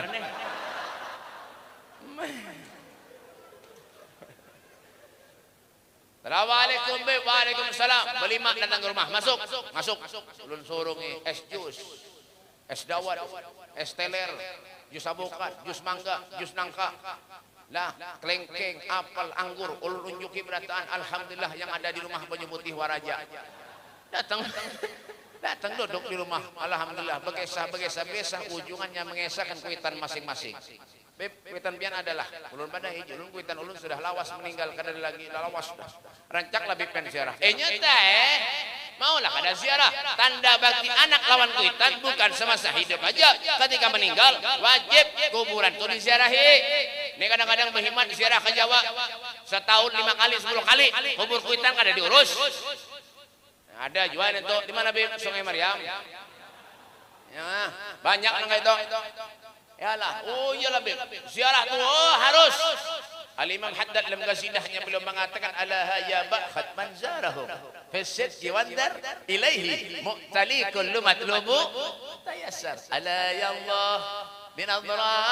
Assalamualaikum, waalaikumsalam. Berlima datang ke rumah, masuk. Ulun suruh es jus, es dawat, es teler, jus abukat, jus mangga, jus nangka, lah kelengkeng, apel, anggur. Ulun unjuki berataan, alhamdulillah yang ada di rumah Banyu Putih Waraja. Datang duduk di rumah, alhamdulillah begesah, ujungannya mengesahkan kuitan masing-masing. Beb, kuitan pian adalah ulun pada hijau, ulun kuitan ulun sudah lawas meninggal, kada lagi lawas sudah. Rancak lebih pen ziarah. Nyata maulah kada ziarah. Tanda bakti anak lawan kuitan bukan semasa hidup aja. Ketika meninggal wajib kuburan itu diziarahi. Ini kadang-kadang berhimat ziarah ke Jawa. Setahun 5 kali, 10 kali kubur kuitan kada diurus. Ada jualan itu di mana Beb? Sungai Maryam. Ya, banyak nang itu. Yalah, oh iyalah Beb. Ziarah tu harus. Al-Imam Haddad dalam qasidahnya beliau mengatakan ala ya ba'khat man zarahum fasid jiwandar ilaihi mu'tali kullu matlubu tayassar ala ya Allah bin adra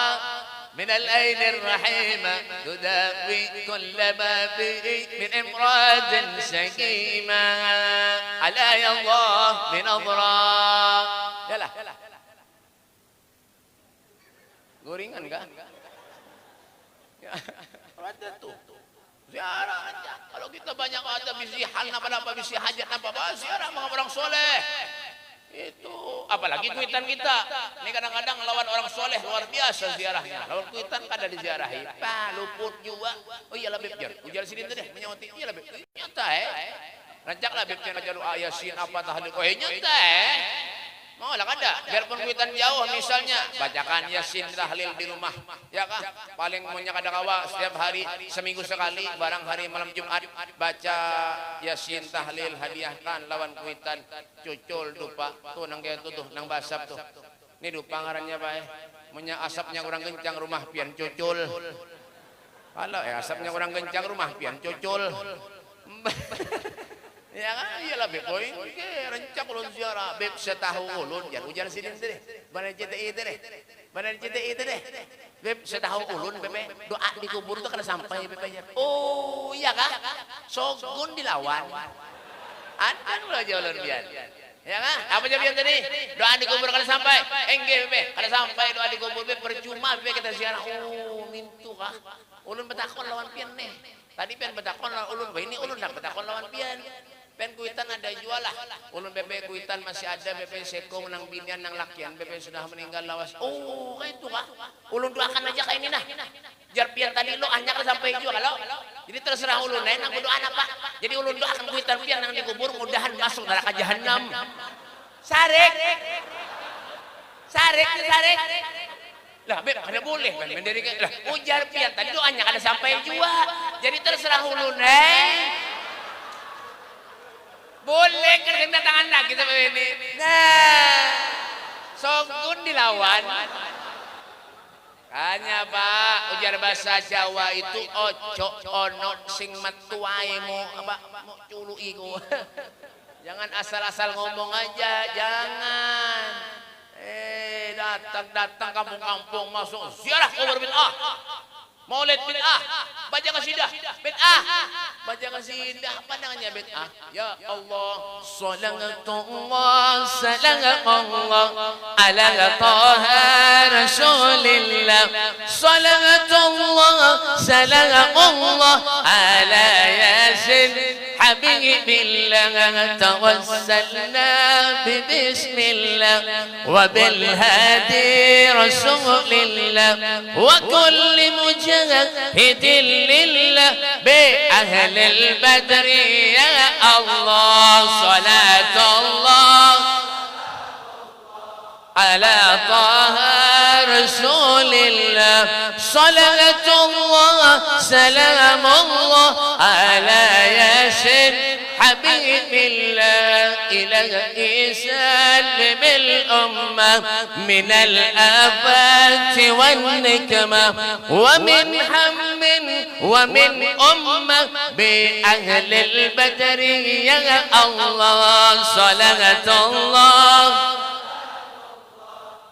min al-ayn ar-rahima tudawi kull ma fi min imradin sakima ala ya Allah bin adra. Yalah, goringan kan? Ada tuh. Ziarah aja. Kalau kita banyak ada bisi hal apa bisi hajat apa ziarah mga orang soleh. Itu apalagi kuitan kita. Ini kadang-kadang lawan orang soleh luar biasa ziarahnya. Lawan kuitan kada diziarahi. Luput juga. Oh iya lah Beb Jar. Ujar sini deh menyauti. Iya lah Beb. Nyata rancak lah Beb Jar doa Yasin apa tahlil. Oh nyata mau lah kada. Biarpun kuitan jauh misalnya bacakan Yasin tahlil di rumah. Ya kah? Paling punya kada kawa setiap hari seminggu sekali barang hari malam Jumat baca Yasin tahlil hadiahkan lawan kuitan cucul dupa tuh nang kaya tuh nang basap tuh. Ini dupa ngarannya Pak Munya asapnya kurang kencang rumah pian cucul. Kalau asapnya kurang kencang rumah pian cucul. Ya kan iyalah Beb boy rencak ulun ziarah Beb setahu ulun jan ujar sidin deh badan CTI itu deh badan CTI itu deh Beb setahu ulun Beb doa di kubur itu kada sampai Beb oh iya kah sogun dilawan an lo aja ulun biar ya kan apa jawaban tadi doa di kubur kada sampai enggak Beb kada sampai doa di kubur Beb percuma Beb kita ziarah oh mintu kah ulun betakon lawan pian nih tadi pian betakon lawan ulun ini ulun dak betakon lawan pian pen kuitan ada jual lah ulun bebe kuitan masih ada bebe seko menang binian nang lakian bebe sudah meninggal lawas oh kayak itu kah ulun doakan aja kayak ini nah jar pian tadi lo anyak sampai juga kalau jadi terserah ulun nang berdoa apa jadi ulun doakan kuitan pian nang dikubur mudahan masuk neraka jahanam sarek lah Beb ada boleh kan mendiri lah ujar pian tadi doanya ada sampai juga jadi terserah ulun boleh kena tangan lagi seperti ini. Nah, sogun dilawan. Kanya Pak, ujar bahasa Jawa itu ojo ono sing metu wae mau cului ku. Jangan asal-asal ngomong aja, jangan. Datang kampung-kampung masuk ziarah kubur bid'ah. Maulid bid'ah, baca qasidah bid'ah, baca qasidah pandangannya bid'ah. Ya Allah, salatullah salamullah ala taha rasulillah, salatullah salamullah ala yasin حبيب الله توسلنا ببسم الله وبالهادي رسول الله وكل مجاهد لله بأهل البدر يا الله صلاة الله على طه رسول الله صلاة الله سلام الله على ياسين حبيب الله إلهي سلم الأمة من الآفات والنكمة ومن هم ومن أمة بأهل البدر يا الله صلاة الله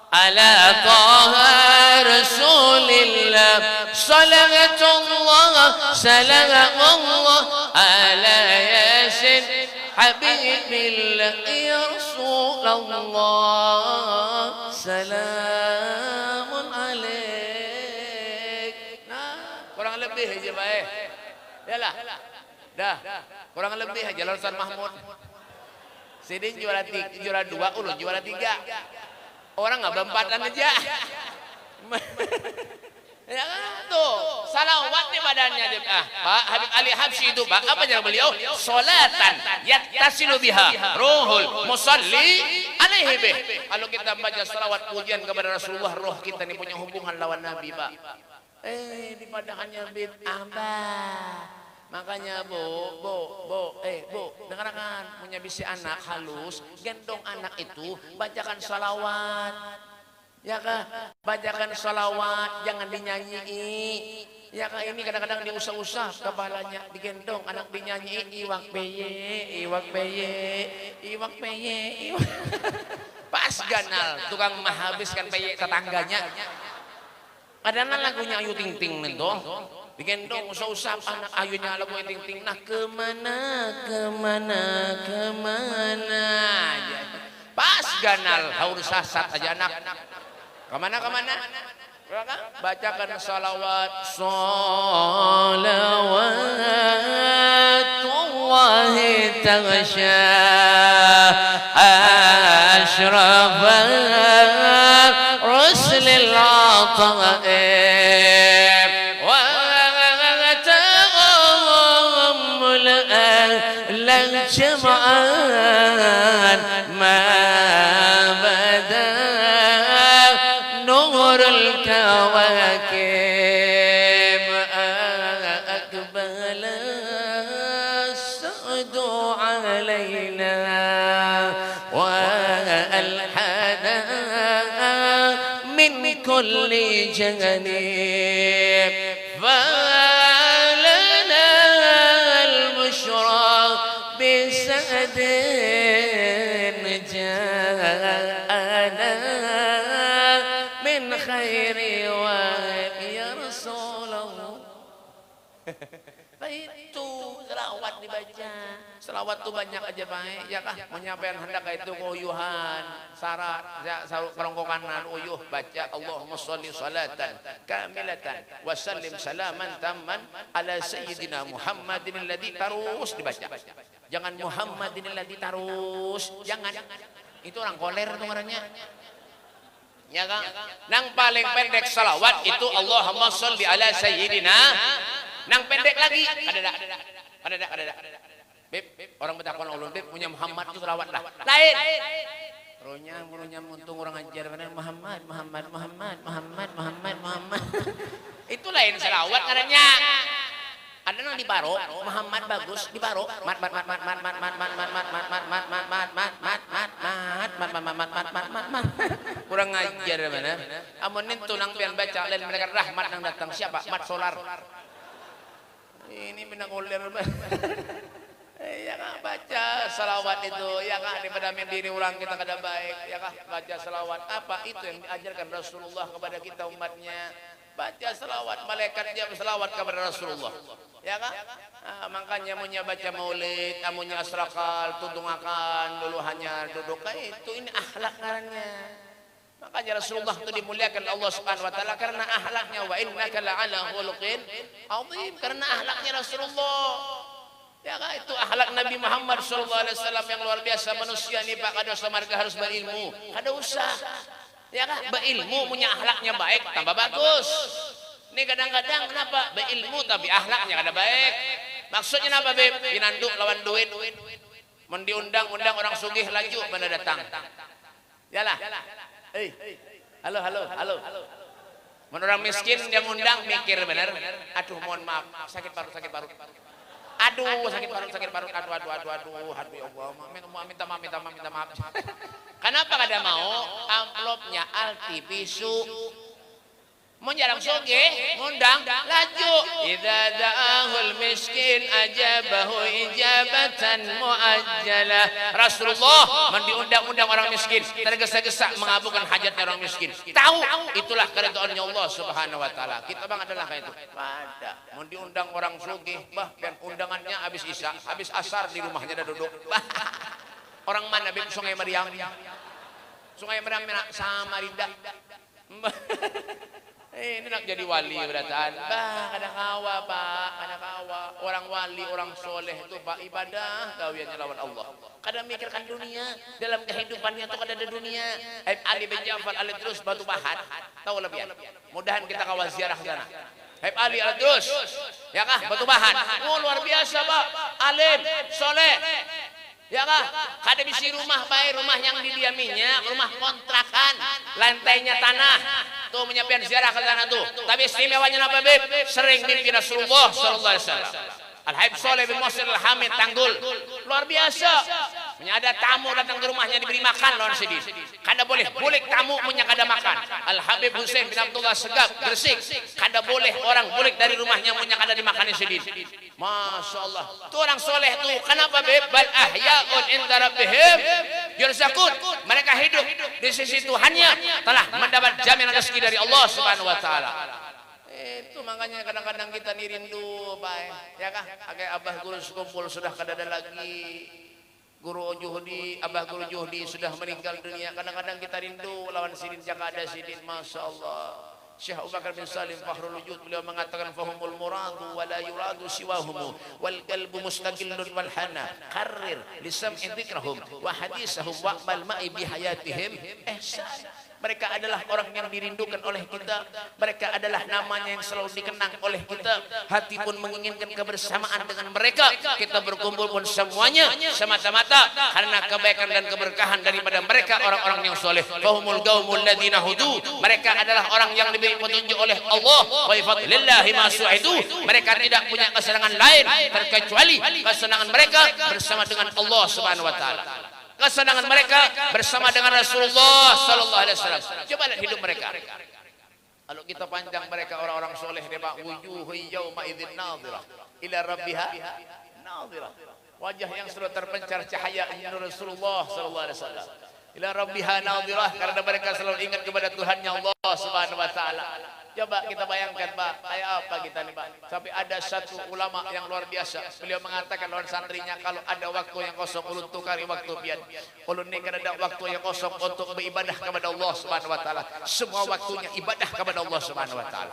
على طه رسول الله صلاة الله سلام الله على ياسين حبيب الله يا رسول الله سلام عليك. Nah, kurang lebih aja baik. Yalah. Dah. Kurang lebih aja Ustaz Mahmud. Sidin juara 2, ulun juara 3. Orang nggak berempatan aja. Ya kan tuh salawat nih badannya Pak Habib Ali Habsyi itu Pak apa yang beliau solatan yattasilu biha ruhul musalli alaihi bih. Kalau kita baca salawat pujian kepada Rasulullah roh kita nih punya hubungan lawan Nabi Pak. Di padahannya bid'ah Pak. Makanya bu, dengarkan punya bisi anak halus, gendong anak itu, bacakan salawat, ya kah? Bacakan salawat, jangan dinyanyi, ya kah? Ini kadang-kadang diusah-usah kepalanya, digendong, anak dinyanyi, iwak beye, pas ganal, tukang menghabiskan peye tetangganya. Kadang-kadang lagunya Ayu Ting Ting nento. Digendong usah-usah anak ayunya lagu Ting Ting nah kemana pas ganal haur sasat aja anak kemana Bacakan salawat. Salawatullahi taghsha ashrafal rusulil ataib wa ta'ammul lan jam'an ma bada nurul kawakim akbala sa'du alayna wa alhana min kulli janib falana al-bushra bisadin ja'ana min khairi wa ya Rasulullah. Itu selawat dibaca. Selawat tuh banyak aja baik ya kah, menyampaikan hendak itu kuyuhan syarat ya kerongkongan uyuh baca Allahumma sholli sholatan kamilatan wa sallim salaman tamman ala sayyidina Muhammadin alladzi terus dibaca. Jangan Muhammadin alladzi terus, jangan. Itu orang koler tuh ngarannya. Ya kan? Nang paling pendek salawat itu Allahumma sholli ala sayyidina. Nang pendek lagi ada. Beb, orang betakon ulun beb punya Muhammad itu selawat lah. Lain. Ronya muntung orang ajar benar Muhammad. Itu lain selawat ngarannya. Ada nang di baro Muhammad bagus di baro mat kurang ngajar mana. Amun itu nang pian baca lain mereka rahmat nang datang siapa? Mat solar. Ini benda koler. Ya kah baca salawat itu ya kah daripada diri orang kita kada baik ya kah baca salawat apa itu yang diajarkan Rasulullah kepada kita umatnya. Baca salawat, malaikat dia salawat kepada Rasulullah ya kah makanya amunnya baca maulid amunnya asrakal tudungakan dulu hanya duduk itu ini akhlak ngarannya. Makanya Rasulullah itu dimuliakan Allah Subhanahu wa taala karena akhlaknya wa innaka la'ala khuluqin azim karena akhlaknya Rasulullah. Ya kan itu akhlak Nabi Muhammad sallallahu alaihi wasallam yang luar biasa. Manusia ini Pak kada usah marga harus berilmu. Kada usah. Ya kan berilmu punya akhlaknya baik tambah bagus. Ini kadang-kadang kenapa berilmu tapi akhlaknya kada baik. Maksudnya apa Beb? Pinanduk lawan duit. Mun diundang-undang orang sugih laju mana datang. Yalah. Halo. Mun orang miskin dia ngundang mikir bener. Aduh mohon maaf sakit parut. Aduh sakit parut. Aduh ya Allah. Minta maaf. Kenapa kada mau amplopnya alti bisu? Mun jarang soge ngundang laju. Idza da'ahul miskin ajabahu ijabatan muajjalah. Rasulullah mun diundang-undang orang miskin tergesa-gesa mengabulkan hajatnya orang miskin. Tahu itulah keridhaannya Allah Subhanahu wa taala. Kita bang adalah kayak itu. Ada mun diundang orang sugih bahkan undangannya habis isya, habis asar di rumahnya ada duduk. Orang mana Beb? Sungai Mariam. Sungai Mariam Samarinda. Ini nak jadi wali beratan. Kada kawa Pak, kada kawa. Orang wali, orang soleh itu Pak ibadah gawiannya lawan Allah. Kada mikirkan dunia dalam kehidupannya itu kada ada dunia. Ali bin Ja'far al-Idrus Batu Pahat. Tahu lebihan. Mudahan kita kawal ziarah sana. Habib Ali al-Idrus. Ya kah Batu Pahat. Oh luar biasa Pak. Alim, soleh. Ya kah? Kada bisi rumah baik, rumah yang didiaminya, rumah kontrakan, lantainya tanah. Tuh menyiapkan ziarah ke sana tuh. Tapi istimewanya apa Beb? Sering mimpi Rasulullah sallallahu alaihi wasallam. Al-Habib Soleh bin Muhsin Al-Hamid Tanggul. Luar biasa. Ada tamu datang ke rumahnya diberi makan lawan sedih. Kada boleh bulik tamu punya kada makan. Al-Habib Husain bin Abdullah Segaf Gresik. Kada boleh orang bulik dari rumahnya punya kada dimakani sedih. Masya Allah. Itu orang soleh tuh. Kenapa Beb? Bal ahya'un inda rabbihim yurzaqun. Mereka hidup di sisi Tuhannya telah mendapat jaminan rezeki dari Allah Subhanahu wa taala. Itu makanya kadang-kadang kita nirindu Pak ya kah agak abah guru sekumpul sudah kada ada lagi guru Juhdi abah guru Juhdi sudah meninggal dunia kadang-kadang kita rindu lawan sidin jaka ada sidin Masya Allah Syekh Abu Bakar bin Salim Fakhrul Wujud beliau mengatakan fahumul muradu wa la yuradu siwahum wal qalbu mustaqillun wal hana qarrir lisam'i dzikrahum wa hadisahum wa amal ma'i bi hayatihim ihsan. Mereka adalah orang yang dirindukan oleh kita. Mereka adalah namanya yang selalu dikenang oleh kita. Hati pun menginginkan kebersamaan dengan mereka. Kita berkumpul pun semuanya semata-mata karena kebaikan dan keberkahan daripada mereka orang-orang yang soleh. Fahumul qaumul ladzina hudu. Mereka adalah orang yang diberi petunjuk oleh Allah. Wa fadlillahi ma su'idu. Mereka tidak punya kesenangan lain terkecuali kesenangan mereka bersama dengan Allah Subhanahu wa taala. Kesenangan mereka bersama dengan Rasulullah sallallahu alaihi wasallam. Coba lihat hidup mereka. Kalau kita panjang mereka orang-orang soleh dia pak wujuhu yauma idzin nadhirah ila rabbiha nadhirah. Wajah yang sudah terpencar cahaya nur Rasulullah sallallahu alaihi wasallam. Ila rabbiha nadhirah karena mereka selalu ingat kepada Tuhannya Allah Subhanahu wa taala. Coba kita bayangkan Pak, kayak apa kita nih Pak. Sampai ada satu ulama yang luar biasa. Beliau mengatakan lawan santrinya kalau ada waktu yang kosong ulun tukari waktu pian. Ulun ini kan ada waktu yang kosong untuk beribadah kepada Allah Subhanahu wa taala. Semua waktunya ibadah kepada Allah Subhanahu wa taala.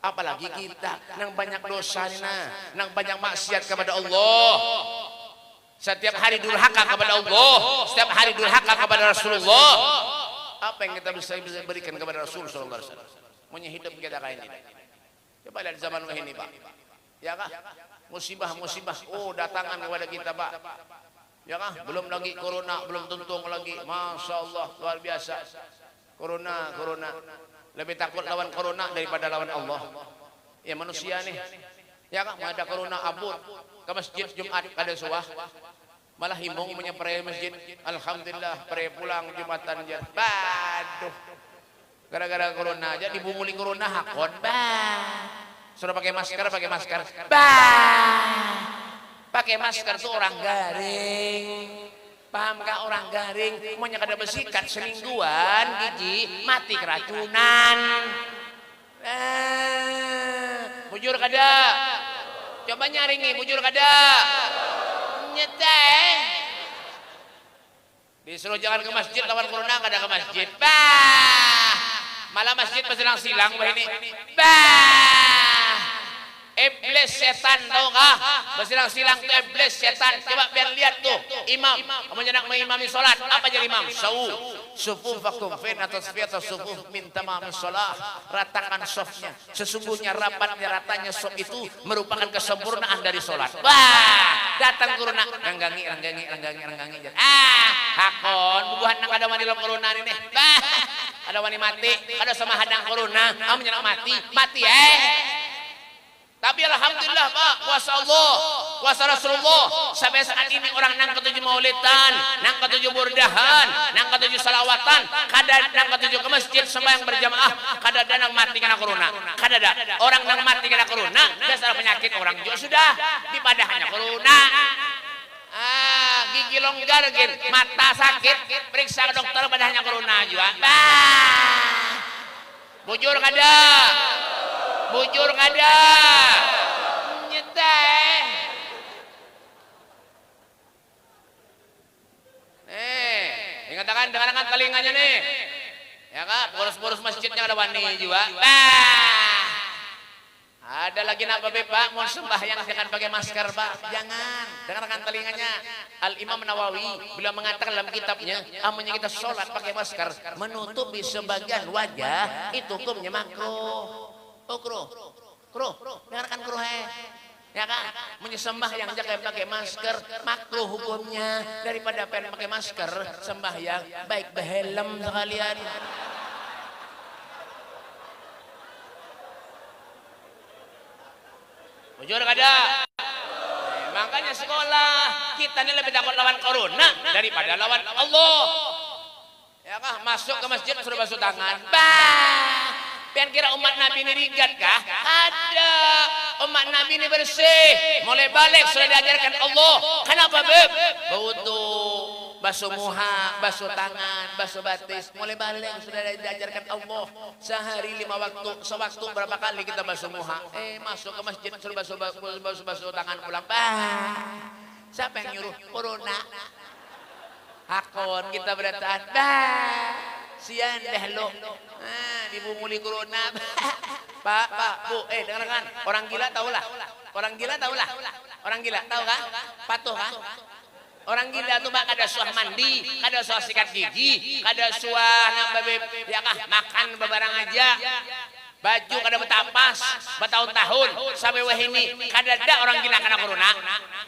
Apalagi kita nang banyak dosa nang banyak maksiat kepada Allah. Setiap hari durhaka kepada Allah, setiap hari durhaka kepada Rasulullah. Apa yang kita bisa berikan kepada Rasul sallallahu alaihi wasallam? Punya hidup kita kayak ini. Coba lihat zaman ini Pak. Ya kah? Musibah-musibah datangan kepada kita Pak. Ya kah? Belum lagi corona, belum tuntung lagi. Masya Allah luar biasa. Corona. Lebih takut lawan corona daripada lawan Allah. Ya manusia nih. Ya kah? Ada corona abut ke masjid Jumat ada suah. Malah himbong menyepray masjid. Alhamdulillah pray pulang Jumatan aja. Baduh. Gara-gara corona aja dibunguli corona hakon sudah pakai masker pakai masker tuh orang garing, paham gak? Orang garing maunya kada bersikat semingguan gigi mati keracunan. Bujur kada? Coba nyaringi bujur kada? Nyeteh disuruh jangan ke masjid lawan corona kada ke masjid malah masjid bersilang-silang ini. Iblis setan tau kah? Bersilang-silang tuh iblis setan. Coba biar lihat tuh imam. Kamu nak mengimami sholat. Apa jadi imam? Sufufakum fin atau sufiyat atau sufuf min tamamis sholat. Ratakan sofnya. Sesungguhnya rapatnya ratanya sof itu merupakan kesempurnaan dari sholat. Wah, datang corona. Ranggangi. Hakon, bubuhan nang ada wani dalam corona ini. Ada wani mati, ada sama hadang corona, kamu nyenak mati Tapi alhamdulillah Pak, kuasa Allah, kuasa Rasulullah. Sampai saat ini orang nang ketujuh maulidan, nang ketujuh burdahan, nang ketujuh salawatan, kada nang ketujuh ke masjid sembahyang berjamaah, kada ada nang mati karena corona. Kada ada orang nang mati karena corona, dasar penyakit orang juga sudah dipadahannya corona. Gigi longgar, mata sakit, periksa ke dokter padahnya corona juga. Bujur kada? Nyeteh. Ingatkan dengarkan telinganya nih. Ya kak, boros-boros masjidnya ada wani juga. Ada lagi nak Pak, mau sembahyang jangan pakai masker Pak, jangan. Dengarkan telinganya. Al Imam Nawawi beliau mengatakan dalam kitabnya, amunnya kita sholat pakai masker menutupi sebagian wajah itu hukumnya makruh. Kruh. Dengarkan kruh ya kan? Sembahyang jangan pakai masker makruh hukumnya daripada pengen pakai masker sembahyang baik behelm sekalian. Bujur kada? Makanya sekolah kita ini lebih takut lawan corona daripada lawan Allah. Ya kah? Masuk ke masjid suruh basuh tangan. Pian kira umat Nabi ini rigat kah? Ada. Umat Nabi ini bersih. Mulai balik sudah diajarkan Allah. Kenapa beb? Bautu, basuh muha, basuh tangan, basuh batis. Mulai balik sudah diajarkan Allah. Sehari 5 waktu, sewaktu berapa kali kita basuh muha? Masuk ke masjid suruh basuh tangan pulang. Siapa yang nyuruh? Corona. Hakon kita berdataan. Sian deh lo. Dibunguli corona. Pak, Bu, dengarkan. Orang gila tahulah. Orang gila tahulah. Orang gila tahu kan? Patuh kan? Orang gila tuh Pak kada suah mandi, kada suah sikat gigi, kada suah ya kah makan bebarang aja. Baju kada betapas, bertahun-tahun sampai wah ini kada ada orang gila kena corona.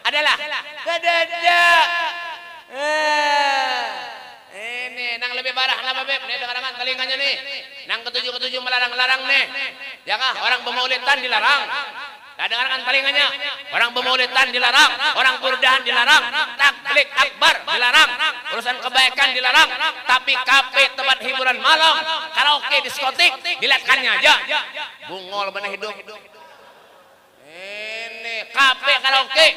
Adalah? Kada ada. Ini nang lebih parah lah Beb, nih dengarkan telinganya nih. Nang ketujuh melarang-larang nih. Ya kah orang pemaulidan dilarang. Nah, dengarkan telinganya. Orang pemaulidan dilarang, orang kurdahan dilarang, takbir akbar dilarang, urusan kebaikan dilarang, tapi kafe tempat hiburan malam, karaoke, diskotik dilihatkannya aja. Bungol benar hidup. Ini kafe karaoke,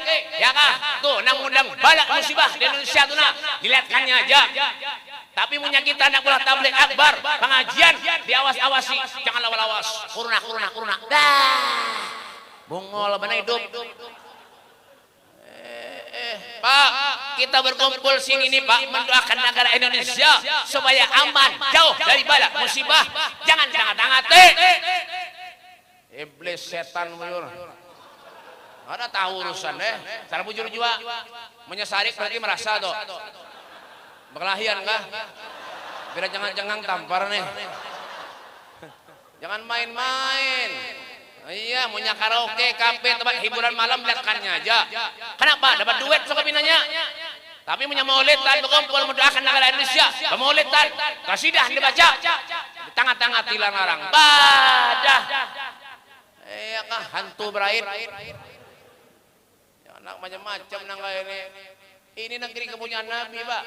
ya kah? Tuh nang undang balak musibah di Indonesia tuh nah, dilihatkannya aja. Tapi punya kita anak bola tabligh akbar, pengajian diawas-awasi, jangan lawas-lawas. Kuruna. Dah. Bungol benar hidup. Pak, kita berkumpul sini nih Pak, mendoakan negara Indonesia supaya aman, jauh dari bala musibah. Jangan tengah-tengah. Iblis setan muyur. Ada tahu urusan cara bujur juga. Menyesarik berarti merasa tuh. Berkelahian kah? Biar jangan tampar nih. Jangan main-main. Iya, punya karaoke, kafe, tempat hiburan malam lihatkannya aja. Kenapa? Dapat duit suka binanya. Tapi punya maulidan berkumpul mendoakan negara Indonesia. Maulidan, kasidah dibaca. Di tengah-tengah dilarang. Badah. Iya kah hantu berair. Anak macam-macam nang kayak ini. Ini negeri kepunyaan Nabi, Pak.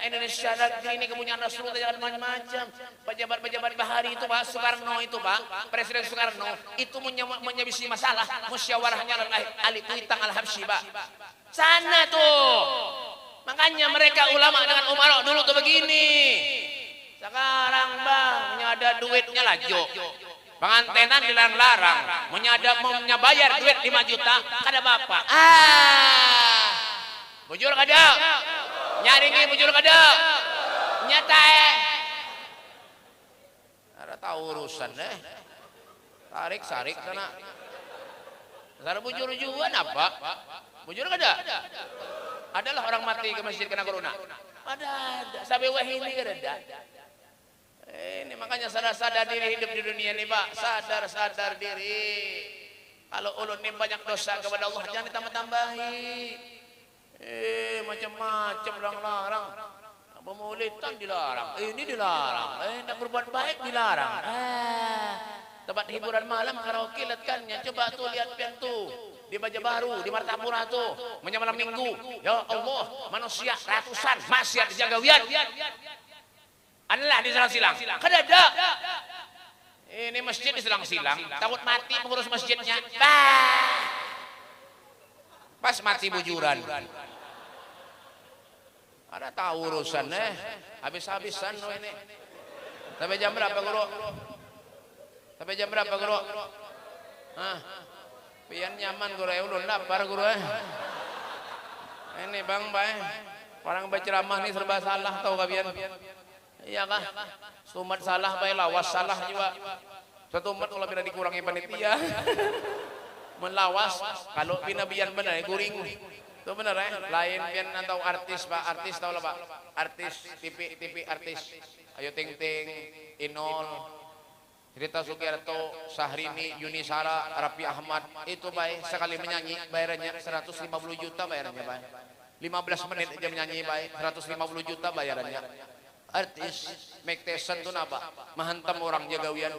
Indonesia negeri ini kepunyaan Rasulullah, jangan macam-macam. Pejabat-pejabat bahari itu Pak, Soekarno itu Pak, Presiden Soekarno itu menyebisi masalah musyawarahnya Ali Kuitang Al-Habsyi Pak. Sana tuh. Makanya mereka ulama dengan umara dulu tuh begini. Sekarang Bang, ada duitnya lajo. Pengantenan dilarang-larang, punya bayar duit 5 juta, kada bapak. Bujur kada? Nyaringi bujur kada? Nyata ada tahu urusan tarik-sarik sana. Sana bujur juga apa? Bujur kada? Adalah orang mati ke masjid kena corona. Ada. Sampai wah ini kada ada. Ini makanya sadar diri hidup di dunia ini Pak. Sadar diri. Kalau ulun ini banyak dosa kepada Allah jangan ditambah-tambahi. Macam-macam larang-larang. Pemaulidan dilarang. Ini dilarang. Nak berbuat baik dilarang. Tempat hiburan malam karaoke lihatkannya. Coba tuh lihat pian tuh. Di Baja Baru, di Martapura tuh. Malam minggu. Ya Allah, manusia ratusan maksiat di Jagawian. Adalah di silang-silang. Kada ada. Ini masjid di silang-silang. Takut mati pengurus masjidnya. Pas mati bujuran. Ada tahu urusan habis-habisan ini. Sampai jam berapa guru? Sampai jam berapa guru? Pian nyaman guru ulun lapar guru Ini Bang orang berceramah nih serba salah tahu kabian. Iya kah? Sumat salah lawas salah juga. Satu umat kalau bila dikurangi panitia. Melawas kalau pinabian benar guring. Itu benar lain pian atau artis Pak, artis tahu lah Pak. Artis TV artis. Ayu Ting Ting, Inol, Rita Sugiarto, Syahrini, Yunisara, Raffi Ahmad. Itu baik sekali menyanyi bayarannya 150 juta bayarannya Pak. 15 menit aja menyanyi baik 150 juta bayarannya. Artis Mike Tyson tuh apa? Menghantam orang Jagawian.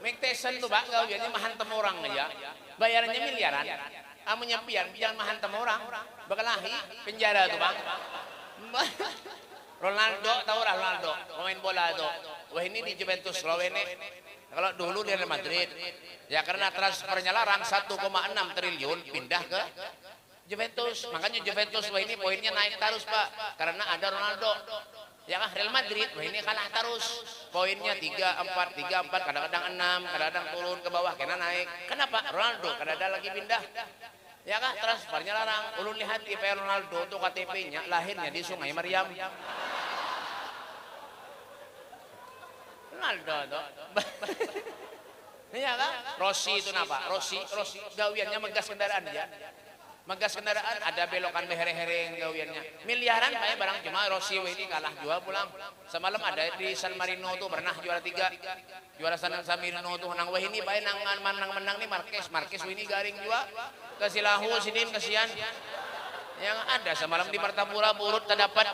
Mike Tyson tuh Pak, gawiannya menghantam orang aja. Bayarannya miliaran. Amunya pian, jangan menghantam orang. Berkelahi, penjara tuh Bang. Ronaldo, tahu Ronaldo, pemain bola tuh. Wah ini di Juventus, Slovenia. Kalau dulu di Real Madrid, ya karena transfernya larang 1,6 triliun pindah ke Juventus. Makanya Juventus wah ini poinnya naik terus Pak, karena ada Ronaldo. Ya kan Real Madrid wah ini kalah terus. Poinnya 3-4, kadang-kadang 6, kadang-kadang turun ke bawah, karena naik. Kenapa? Ronaldo, kadang-kadang lagi pindah. Ya kan, transfernya larang. Ulun lihat di Ronaldo tuh KTP-nya lahirnya di Sungai Mariam. Ronaldo tuh. Iya kan? Rossi itu napa? Rossi gawiannya megas kendaraan ya. Megas kendaraan ada belokan behere-hereng gawiannya. Miliaran Pak ya barang cuma Rossi ini kalah jual pulang. Semalam ada di San Marino tuh pernah juara 3. Juara San Marino tuh nang wah ini Pak nang menang nih Marquez ini garing juga. Kasih lahu sini kasihan. Yang ada semalam di Martapura burut terdapat.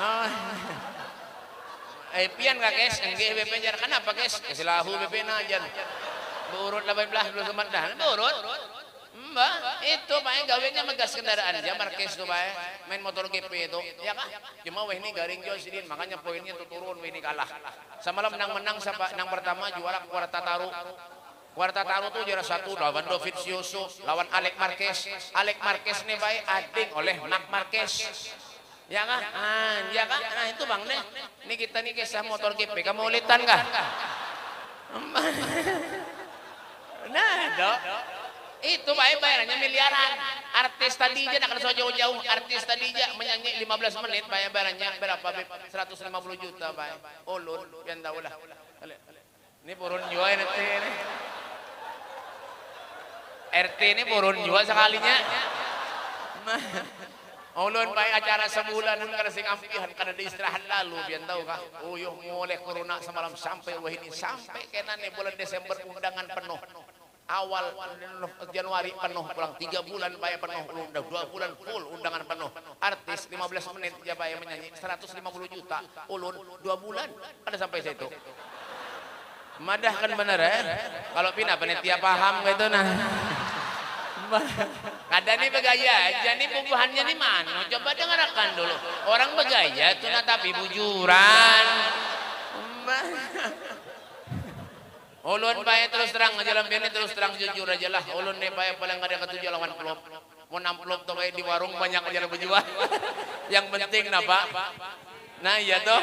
Oh. Pian kak kes, enggak BP jar kenapa kes? Kasih lahu BP najan. Burut 18 belum kemandahan burut. Mbak, itu Pak gawiannya megas kendaraan aja Marquez tuh Pak. Main motor GP itu. Ya kan? Cuma wah ini garing jual sidin, makanya poinnya tuh turun, wah ini kalah. Semalam menang siapa? Nang pertama juara Quartararo. Quartararo tuh juara 1 lawan Dovizioso, lawan Alex Marquez. Alex Marquez nih Pak ading oleh Marc Marquez. Ya kan? Ya kan? Nah itu Bang nih. Ini kita nih kisah motor GP, kamu litan kah? Nah, Dok. Itu bayarannya miliaran. Artis tadi aja nak jauh-jauh. Artis tadi aja menyanyi 15 menit bayarannya berapa? 150 juta Pak. Ulun, yang tahu lah. Ini purun jual RT ini. RT ini purun jual sekalinya. Ulun Pak acara sebulan karena sing ampihan karena diistirahat lalu biar tahu kah. Uyuh mulai corona semalam sampai wah ini sampai kena nih bulan Desember undangan penuh. Awal Januari penuh pulang 3 bulan Pak penuh udah 2 bulan full undangan penuh artis 15 menit ya Pak menyanyi 150 juta ulun 2 bulan ada sampai situ madah kan bener ya kalau pina panitia paham gitu nah ada nih begaya aja nih pembuahannya nih mana coba dengarkan dulu orang begaya tuh nah tapi bujuran Ulun Pak terus terang aja ini terus terang jujur aja lah. Ulun nih Pak paling ada ketujuh lawan klub. Mau namplop tuh kayak di warung banyak aja berjual. Yang penting nah Pak. Nah iya toh.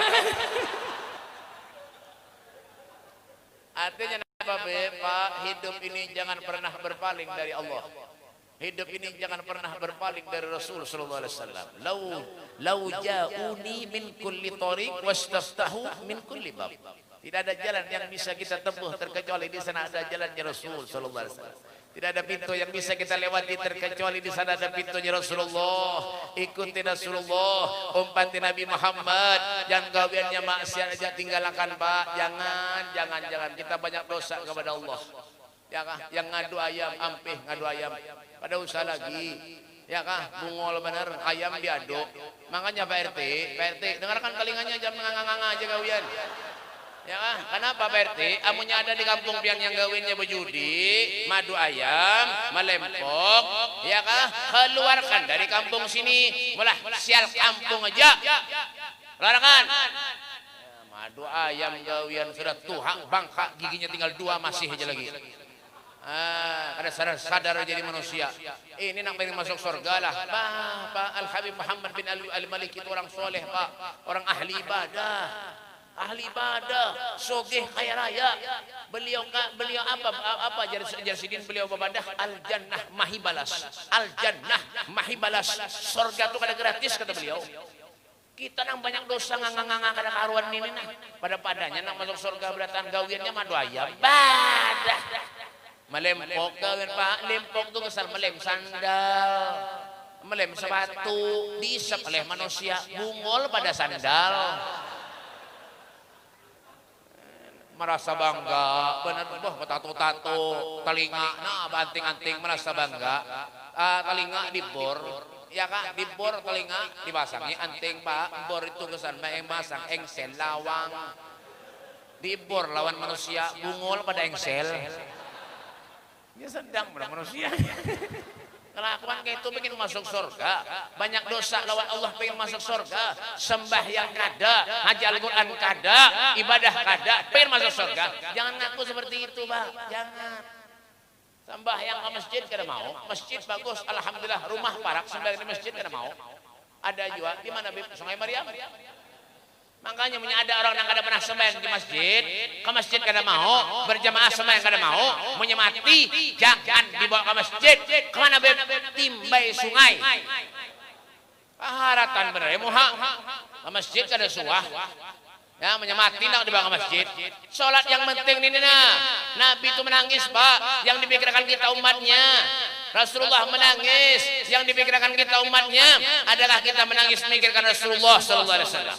Artinya apa Pak? Hidup ini jangan pernah berpaling dari Allah. Hidup ini jangan pernah berpaling dari Rasul sallallahu alaihi wasallam. Lau ja'uni min kulli tariq wastaftahu min kulli bab. Tidak ada jalan yang bisa kita tempuh terkecuali di sana ada jalannya Rasul sallallahu alaihi wasallam. Tidak ada pintu yang bisa kita lewati terkecuali di sana ada pintunya Rasulullah. Ikuti Rasulullah, umpati Nabi Muhammad. Jangan gawiannya maksiat aja tinggalkan Pak. Jangan kita banyak dosa kepada Allah. Ya kah? Yang ngadu ayam ampih ngadu ayam. Pada usaha lagi. Ya kah? Bungol bener ayam diaduk. Makanya Pak RT dengarkan telinganya jangan nganga-nganga aja gawian. Ya kan? Kenapa Pak RT? Amunya ada di kampung pian yang gawinnya berjudi, madu ayam, melempok, ya kan? Keluarkan dari kampung sini, malah sial kampung aja. Larangan. Ya, madu ayam gawian sudah tuhan bangka giginya tinggal 2 masih aja lagi. Ada sadar jadi manusia. Ini nak pengen masuk surga lah. Pak Al Habib Muhammad bin Al Malik itu orang soleh Pak, orang ahli ibadah. Ahli ibadah, sogeh kaya raya. Beliau apa Jarsidin beliau bebadah al jannah mahibalas. Al jannah mahibalas. Surga itu kada gratis kata beliau. Kita nang banyak dosa nganga kada karuan ini nah. Padanya nang masuk surga beratan gawiannya madu ayam. Badah. Melempok gawian Pak, lempok tuh besar melem sandal. Melem sepatu diisap oleh manusia, bungol pada sandal. Merasa bangga, benar tato-tato, telinga, nah banting-anting merasa bangga, telinga dibor, ya kak, dibor telinga dipasangi anting Pak, bor itu kesan yang pasang engsel lawang, dibor lawan manusia, bungol pada engsel, ya sedang manusia. Kelakuan kayak itu pengen masuk surga, banyak dosa lawan Allah pengen masuk surga, sembahyang kada, ngaji Al-Quran kada, ibadah kada, pengen masuk surga. Jangan ngaku seperti itu Pak, jangan. Sembahyang ke masjid kada mau, masjid bagus, alhamdulillah rumah parak sembahyang di masjid kada mau. Ada juga di mana Sungai Mariam. Makanya punya ada orang yang kada pernah sembahyang di masjid, ke masjid kada mau, berjamaah sembahyang kada mau, menyemati jangan dibawa ke masjid. Kemana timbai sungai. Paharatan bener ya muha. Ke masjid kada suah. Ya menyemati nak dibawa ke masjid. Salat yang penting ini nah. Nabi itu menangis Pak, yang dipikirkan kita umatnya. Rasulullah menangis, yang dipikirkan kita umatnya. Adakah kita menangis memikirkan Rasulullah sallallahu alaihi wasallam?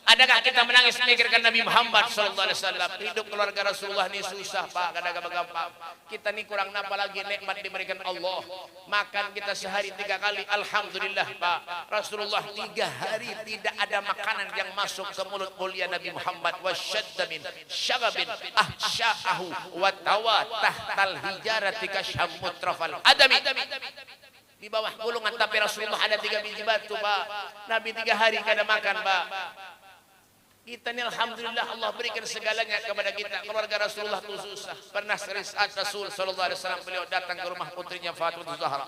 Adakah kita menangis memikirkan Nabi Muhammad sallallahu alaihi wasallam? Hidup keluarga Rasulullah ini susah Pak, kadang-kadang gampang. Kita ini kurang napa lagi nikmat diberikan Allah. Makan kita sehari 3 kali, alhamdulillah Pak. Rasulullah 3 hari tidak ada makanan yang masuk ke mulut mulia Nabi Muhammad. Wasyadda min syagabin ahsya'ahu wa tawa tahtal hijarati kasyamut rafal adami. Di bawah gulungan tapi Rasulullah ada 3 biji batu Pak. Nabi 3 hari kada makan Pak. Kita ini alhamdulillah Allah berikan segalanya kepada kita. Keluarga Rasulullah itu susah. Pernah saat Rasul sallallahu alaihi wasallam beliau datang ke rumah putrinya Fatimah Zahra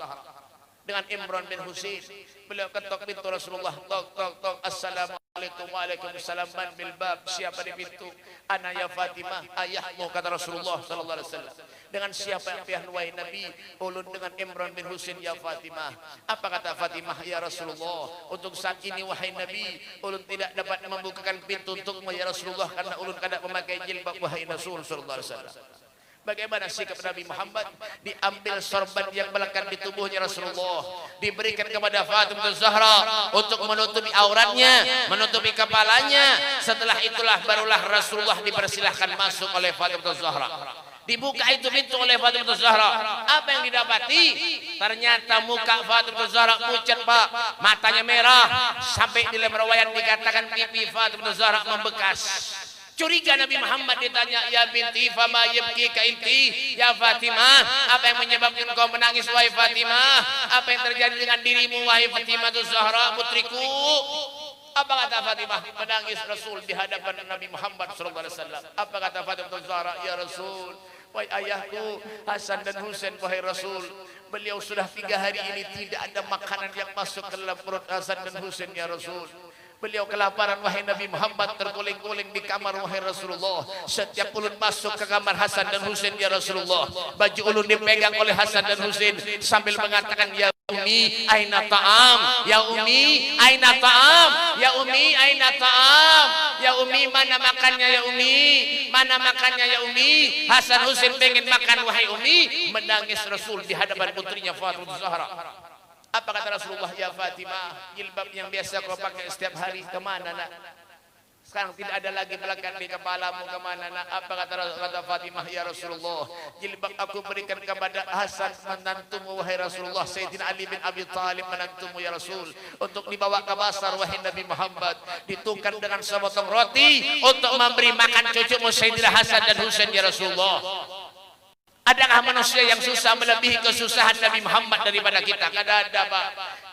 dengan Imran bin Husain. Beliau ketok pintu Rasulullah, tok tok tok, assalamualaikum, waalaikumsalam, man bil bab, siapa di pintu? Ana ya Fatimah, ayahmu, kata Rasulullah sallallahu alaihi wasallam. Dengan siapa yang wahai Nabi? Ulun dengan Imran bin Husain ya Fatimah. Apa kata Fatimah? Ya Rasulullah, untuk saat ini wahai Nabi, ulun tidak dapat membukakan pintu untukmu ya Rasulullah karena ulun kada memakai jilbab wahai Rasul sallallahu alaihi wasallam. Bagaimana sikap Nabi Muhammad? Diambil sorban yang melekat di tubuhnya Rasulullah, diberikan kepada Fatimah Zahra untuk menutupi auratnya, menutupi kepalanya. Setelah itulah barulah Rasulullah dipersilahkan masuk oleh Fatimah Zahra. Dibuka itu pintu oleh Fatimah Zahra. Apa yang didapati? Ternyata muka Fatimah Zahra pucat Pak, matanya merah, sampai di dalam riwayat dikatakan pipi Fatimah Zahra membekas. Curiga Nabi Muhammad, ditanya, ya binti fama yabkika inti, ya Fatimah, apa yang menyebabkan kau menangis wahai Fatimah? Apa yang terjadi dengan dirimu wahai Fatimah Zahra putriku? Apa kata Fatimah? Menangis Rasul di hadapan Nabi Muhammad sallallahu alaihi wasallam. Apa kata Fatimah Zahra? Ya Rasul, wahai ayahku Hasan dan Husain wahai Rasul, beliau sudah 3 hari ini tidak ada makanan yang masuk ke dalam perut Hasan dan Husain ya Rasul. Beliau kelaparan wahai Nabi Muhammad, terguling-guling di kamar wahai Rasulullah. Setiap ulun masuk ke kamar Hasan dan Husain ya Rasulullah, baju ulun dipegang oleh Hasan dan Husain sambil mengatakan, ya Umi aina ta'am, ya Umi aina ta'am, ya Umi aina ta'am, ya Umi mana makannya ya Umi, mana makannya ya Umi. Hasan Husain pengen makan wahai Umi. Menangis Rasul di hadapan putrinya Fatimah Zahra. Apa kata Rasulullah? Ya Fatimah, jilbab yang biasa kau pakai setiap hari kemana nak? Sekarang tidak ada lagi melekat di kepalamu, kemana nak? Apa kata Fatimah? Ya Rasulullah, jilbab aku berikan kepada Hasan menantumu wahai Rasulullah, Sayyidina Ali bin Abi Thalib menantumu ya Rasul, untuk dibawa ke pasar wahai Nabi Muhammad, ditukar dengan sepotong roti untuk memberi makan cucumu Sayyidina Hasan dan Husain ya Rasulullah. Adakah manusia yang susah melebihi kesusahan Nabi Muhammad daripada kita? Kada ada Pak.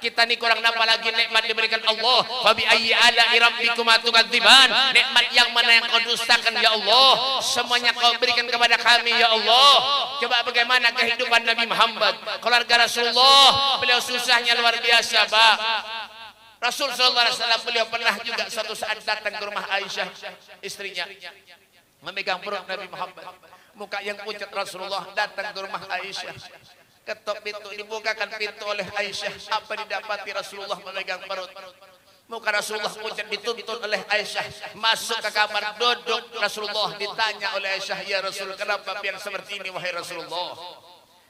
Kita ni kurang napa lagi nikmat diberikan Allah. Fa bi ayyi ala'i rabbikuma tukadziban. Nikmat yang mana yang kau dustakan ya Allah? Semuanya kau berikan kepada kami ya Allah. Coba bagaimana kehidupan Nabi Muhammad, keluarga Rasulullah, beliau susahnya luar biasa Pak. Rasul sallallahu alaihi wasallam beliau pernah juga suatu saat datang ke rumah Aisyah istrinya, memegang perut Nabi Muhammad. Muka yang pucat Rasulullah datang ke rumah Aisyah, ketok pintu, dibukakan pintu oleh Aisyah. Apa didapati? Rasulullah memegang perut. Muka Rasulullah pucat, dituntun oleh Aisyah masuk ke kamar, duduk. Rasulullah ditanya oleh Aisyah, ya Rasul, kenapa pian seperti ini wahai Rasulullah?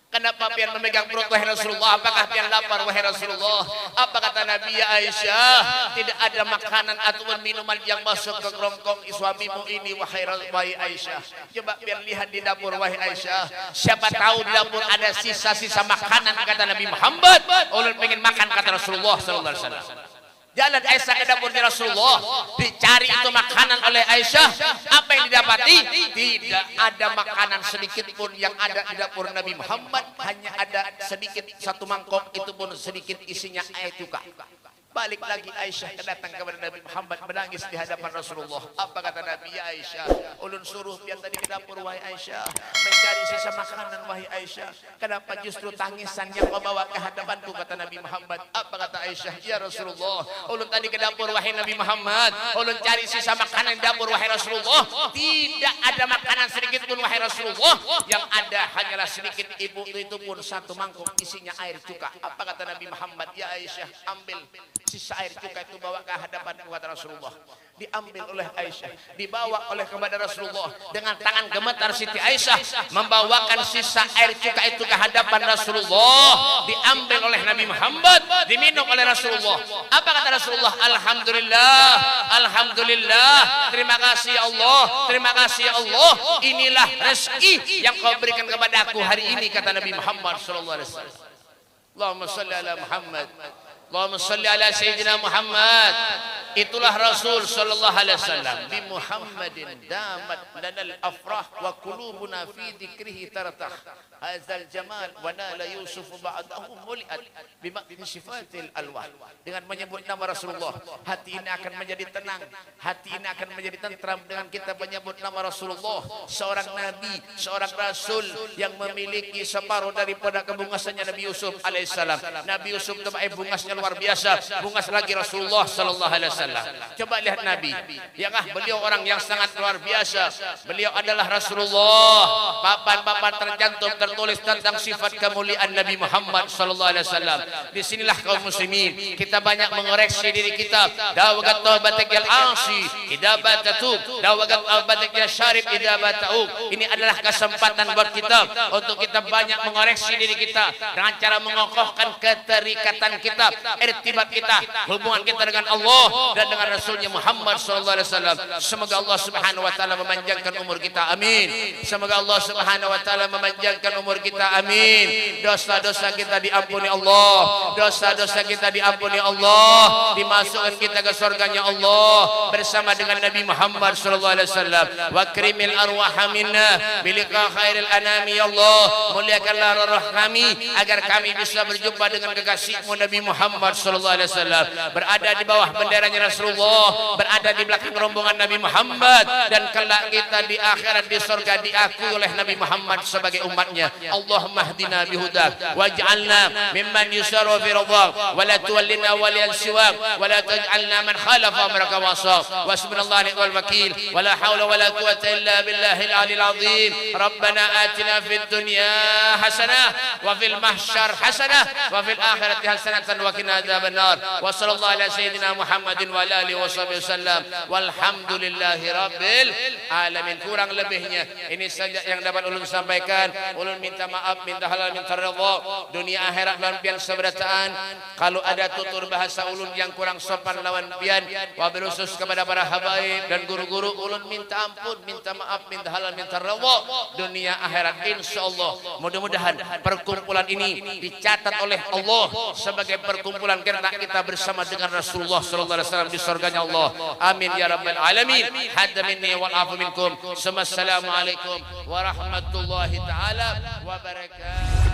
Kenapa pian memegang perut wahai Rasulullah? Apakah pian lapar wahai Rasulullah? Apa kata Nabi? Ya Aisyah, tidak ada makanan ataupun minuman yang masuk ke kerongkong suamimu ini wahai Aisyah. Coba pian lihat di dapur wahai Aisyah. Siapa tahu di dapur ada sisa-sisa makanan, kata Nabi Muhammad. Ulun pengen makan, kata Rasulullah sallallahu alaihi wasallam. Jalan Aisyah ke dapurnya Rasulullah, dicari itu makanan oleh Aisyah. Apa yang didapati? Tidak ada makanan sedikit pun yang ada di dapur Nabi Muhammad. Hanya ada sedikit, 1 mangkok, itu pun sedikit isinya air cuka. Balik lagi Aisyah datang kepada Nabi Muhammad menangis di hadapan Rasulullah. Apa kata Nabi? Ya Aisyah, ulun suruh biar tadi ke dapur wahai Aisyah, mencari sisa makanan wahai Aisyah. Kenapa justru tangisan yang kau bawa ke hadapanku? Kata Nabi Muhammad. Apa kata Aisyah? Ya Rasulullah, ulun tadi ke dapur wahai Nabi Muhammad, ulun cari sisa makanan di dapur wahai Rasulullah. Tidak ada makanan sedikit pun wahai Rasulullah. Yang ada hanyalah sedikit, ibu itu pun satu mangkuk isinya air cuka. Apa kata Nabi Muhammad? Ya Aisyah, ambil sisa air cuka itu bawa ke hadapan kepada Rasulullah. Diambil oleh Aisyah, dibawa oleh kepada Rasulullah. Dengan tangan gemetar Siti Aisyah membawakan sisa air cuka itu ke hadapan Rasulullah. Diambil oleh Nabi Muhammad, diminum oleh Rasulullah. Apa kata Rasulullah? Alhamdulillah, alhamdulillah. Terima kasih ya Allah, terima kasih ya Allah. Inilah rezeki yang kau berikan kepada aku hari ini, kata Nabi Muhammad sallallahu alaihi wasallam. Allahumma shalli ala Muhammad. Allahumma salli ala Sayyidina Muhammad. Itulah Rasul sallallahu alaihi wasallam. Bi Muhammadin damat lanal afrah wa qulubuna fi dzikrihi tartah. Hadzal jamal wa nala Yusuf ba'dahu muliat bima sifatil alwah. Dengan menyebut nama Rasulullah, hati ini akan menjadi tenang, hati ini akan menjadi tentram dengan kita menyebut nama Rasulullah, seorang nabi, seorang rasul yang memiliki separuh daripada kebungasannya Nabi Yusuf alaihissalam. Nabi Yusuf itu bungasnya luar biasa, bungas lagi Rasulullah sallallahu alaihi wasallam. Coba lihat Nabi, ya kah, beliau orang yang sangat luar biasa. Beliau adalah Rasulullah. Papan-papan tercantum tertulis tentang sifat kemuliaan Nabi Muhammad sallallahu alaihi wasallam. Disinilah kaum muslimin kita banyak mengoreksi diri kita. Dawagat taubatak yal asi idza batatub, dawagat taubatak ya syarib idza batau. Ini adalah kesempatan buat kita untuk kita banyak mengoreksi diri kita dengan cara mengokohkan keterikatan kita, irtibat kita, hubungan kita dengan Allah dan dengan Rasulnya Muhammad sallallahu alaihi wasallam. Semoga Allah Subhanahu wa taala memanjangkan umur kita, amin. Semoga Allah Subhanahu wa taala memanjangkan umur kita, amin. Dosa-dosa kita diampuni Allah, dosa-dosa kita diampuni Allah, dimasukkan kita ke surganya Allah bersama dengan Nabi Muhammad sallallahu alaihi wasallam. Wa krimil arwah minna bilika khairil anami, ya Allah, muliakanlah roh kami agar kami bisa berjumpa dengan kekasihmu Nabi Muhammad sallallahu alaihi wasallam, berada di bawah benderanya Rasulullah, berada di belakang rombongan Nabi Muhammad, dan kelak kita di akhirat di surga diakui oleh Nabi Muhammad sebagai umatnya. Allahumma hdina bihudak waj'alna mimman yusaru fi ridhak wa la tuwallina waliyan siwak wa la taj'alna man khalafa amraka wa asaq. Wa subhanallahi wal wakil wa la hawla wa la quwwata illa billahil aliyil azim. Rabbana atina fid dunya hasanah wa fil mahsyar hasanah wa fil akhirati hasanatan wa qina adzabannar. Wa sallallahu ala sayyidina Muhammadin wa ala alihi wasallam. Walhamdulillahi rabbil alamin. Kurang lebihnya ini saja yang dapat ulun sampaikan. Ulun minta maaf, minta halal, minta redha. Dunia akhirat lawan pian seberataan. Kalau ada tutur bahasa ulun yang kurang sopan lawan pian, wabil khusus kepada para habaib dan guru-guru, ulun minta ampun, minta maaf, minta halal, minta redha. Dunia akhirat insyaallah mudah-mudahan perkumpulan ini dicatat oleh Allah sebagai perkumpulan karena kita bersama dengan Rasulullah sallallahu alaihi wasallam di surganya Allah. Amin ya rabbal alamin. Hadza minni wal afu minkum. Assalamualaikum warahmatullahi taala wabarakatuh.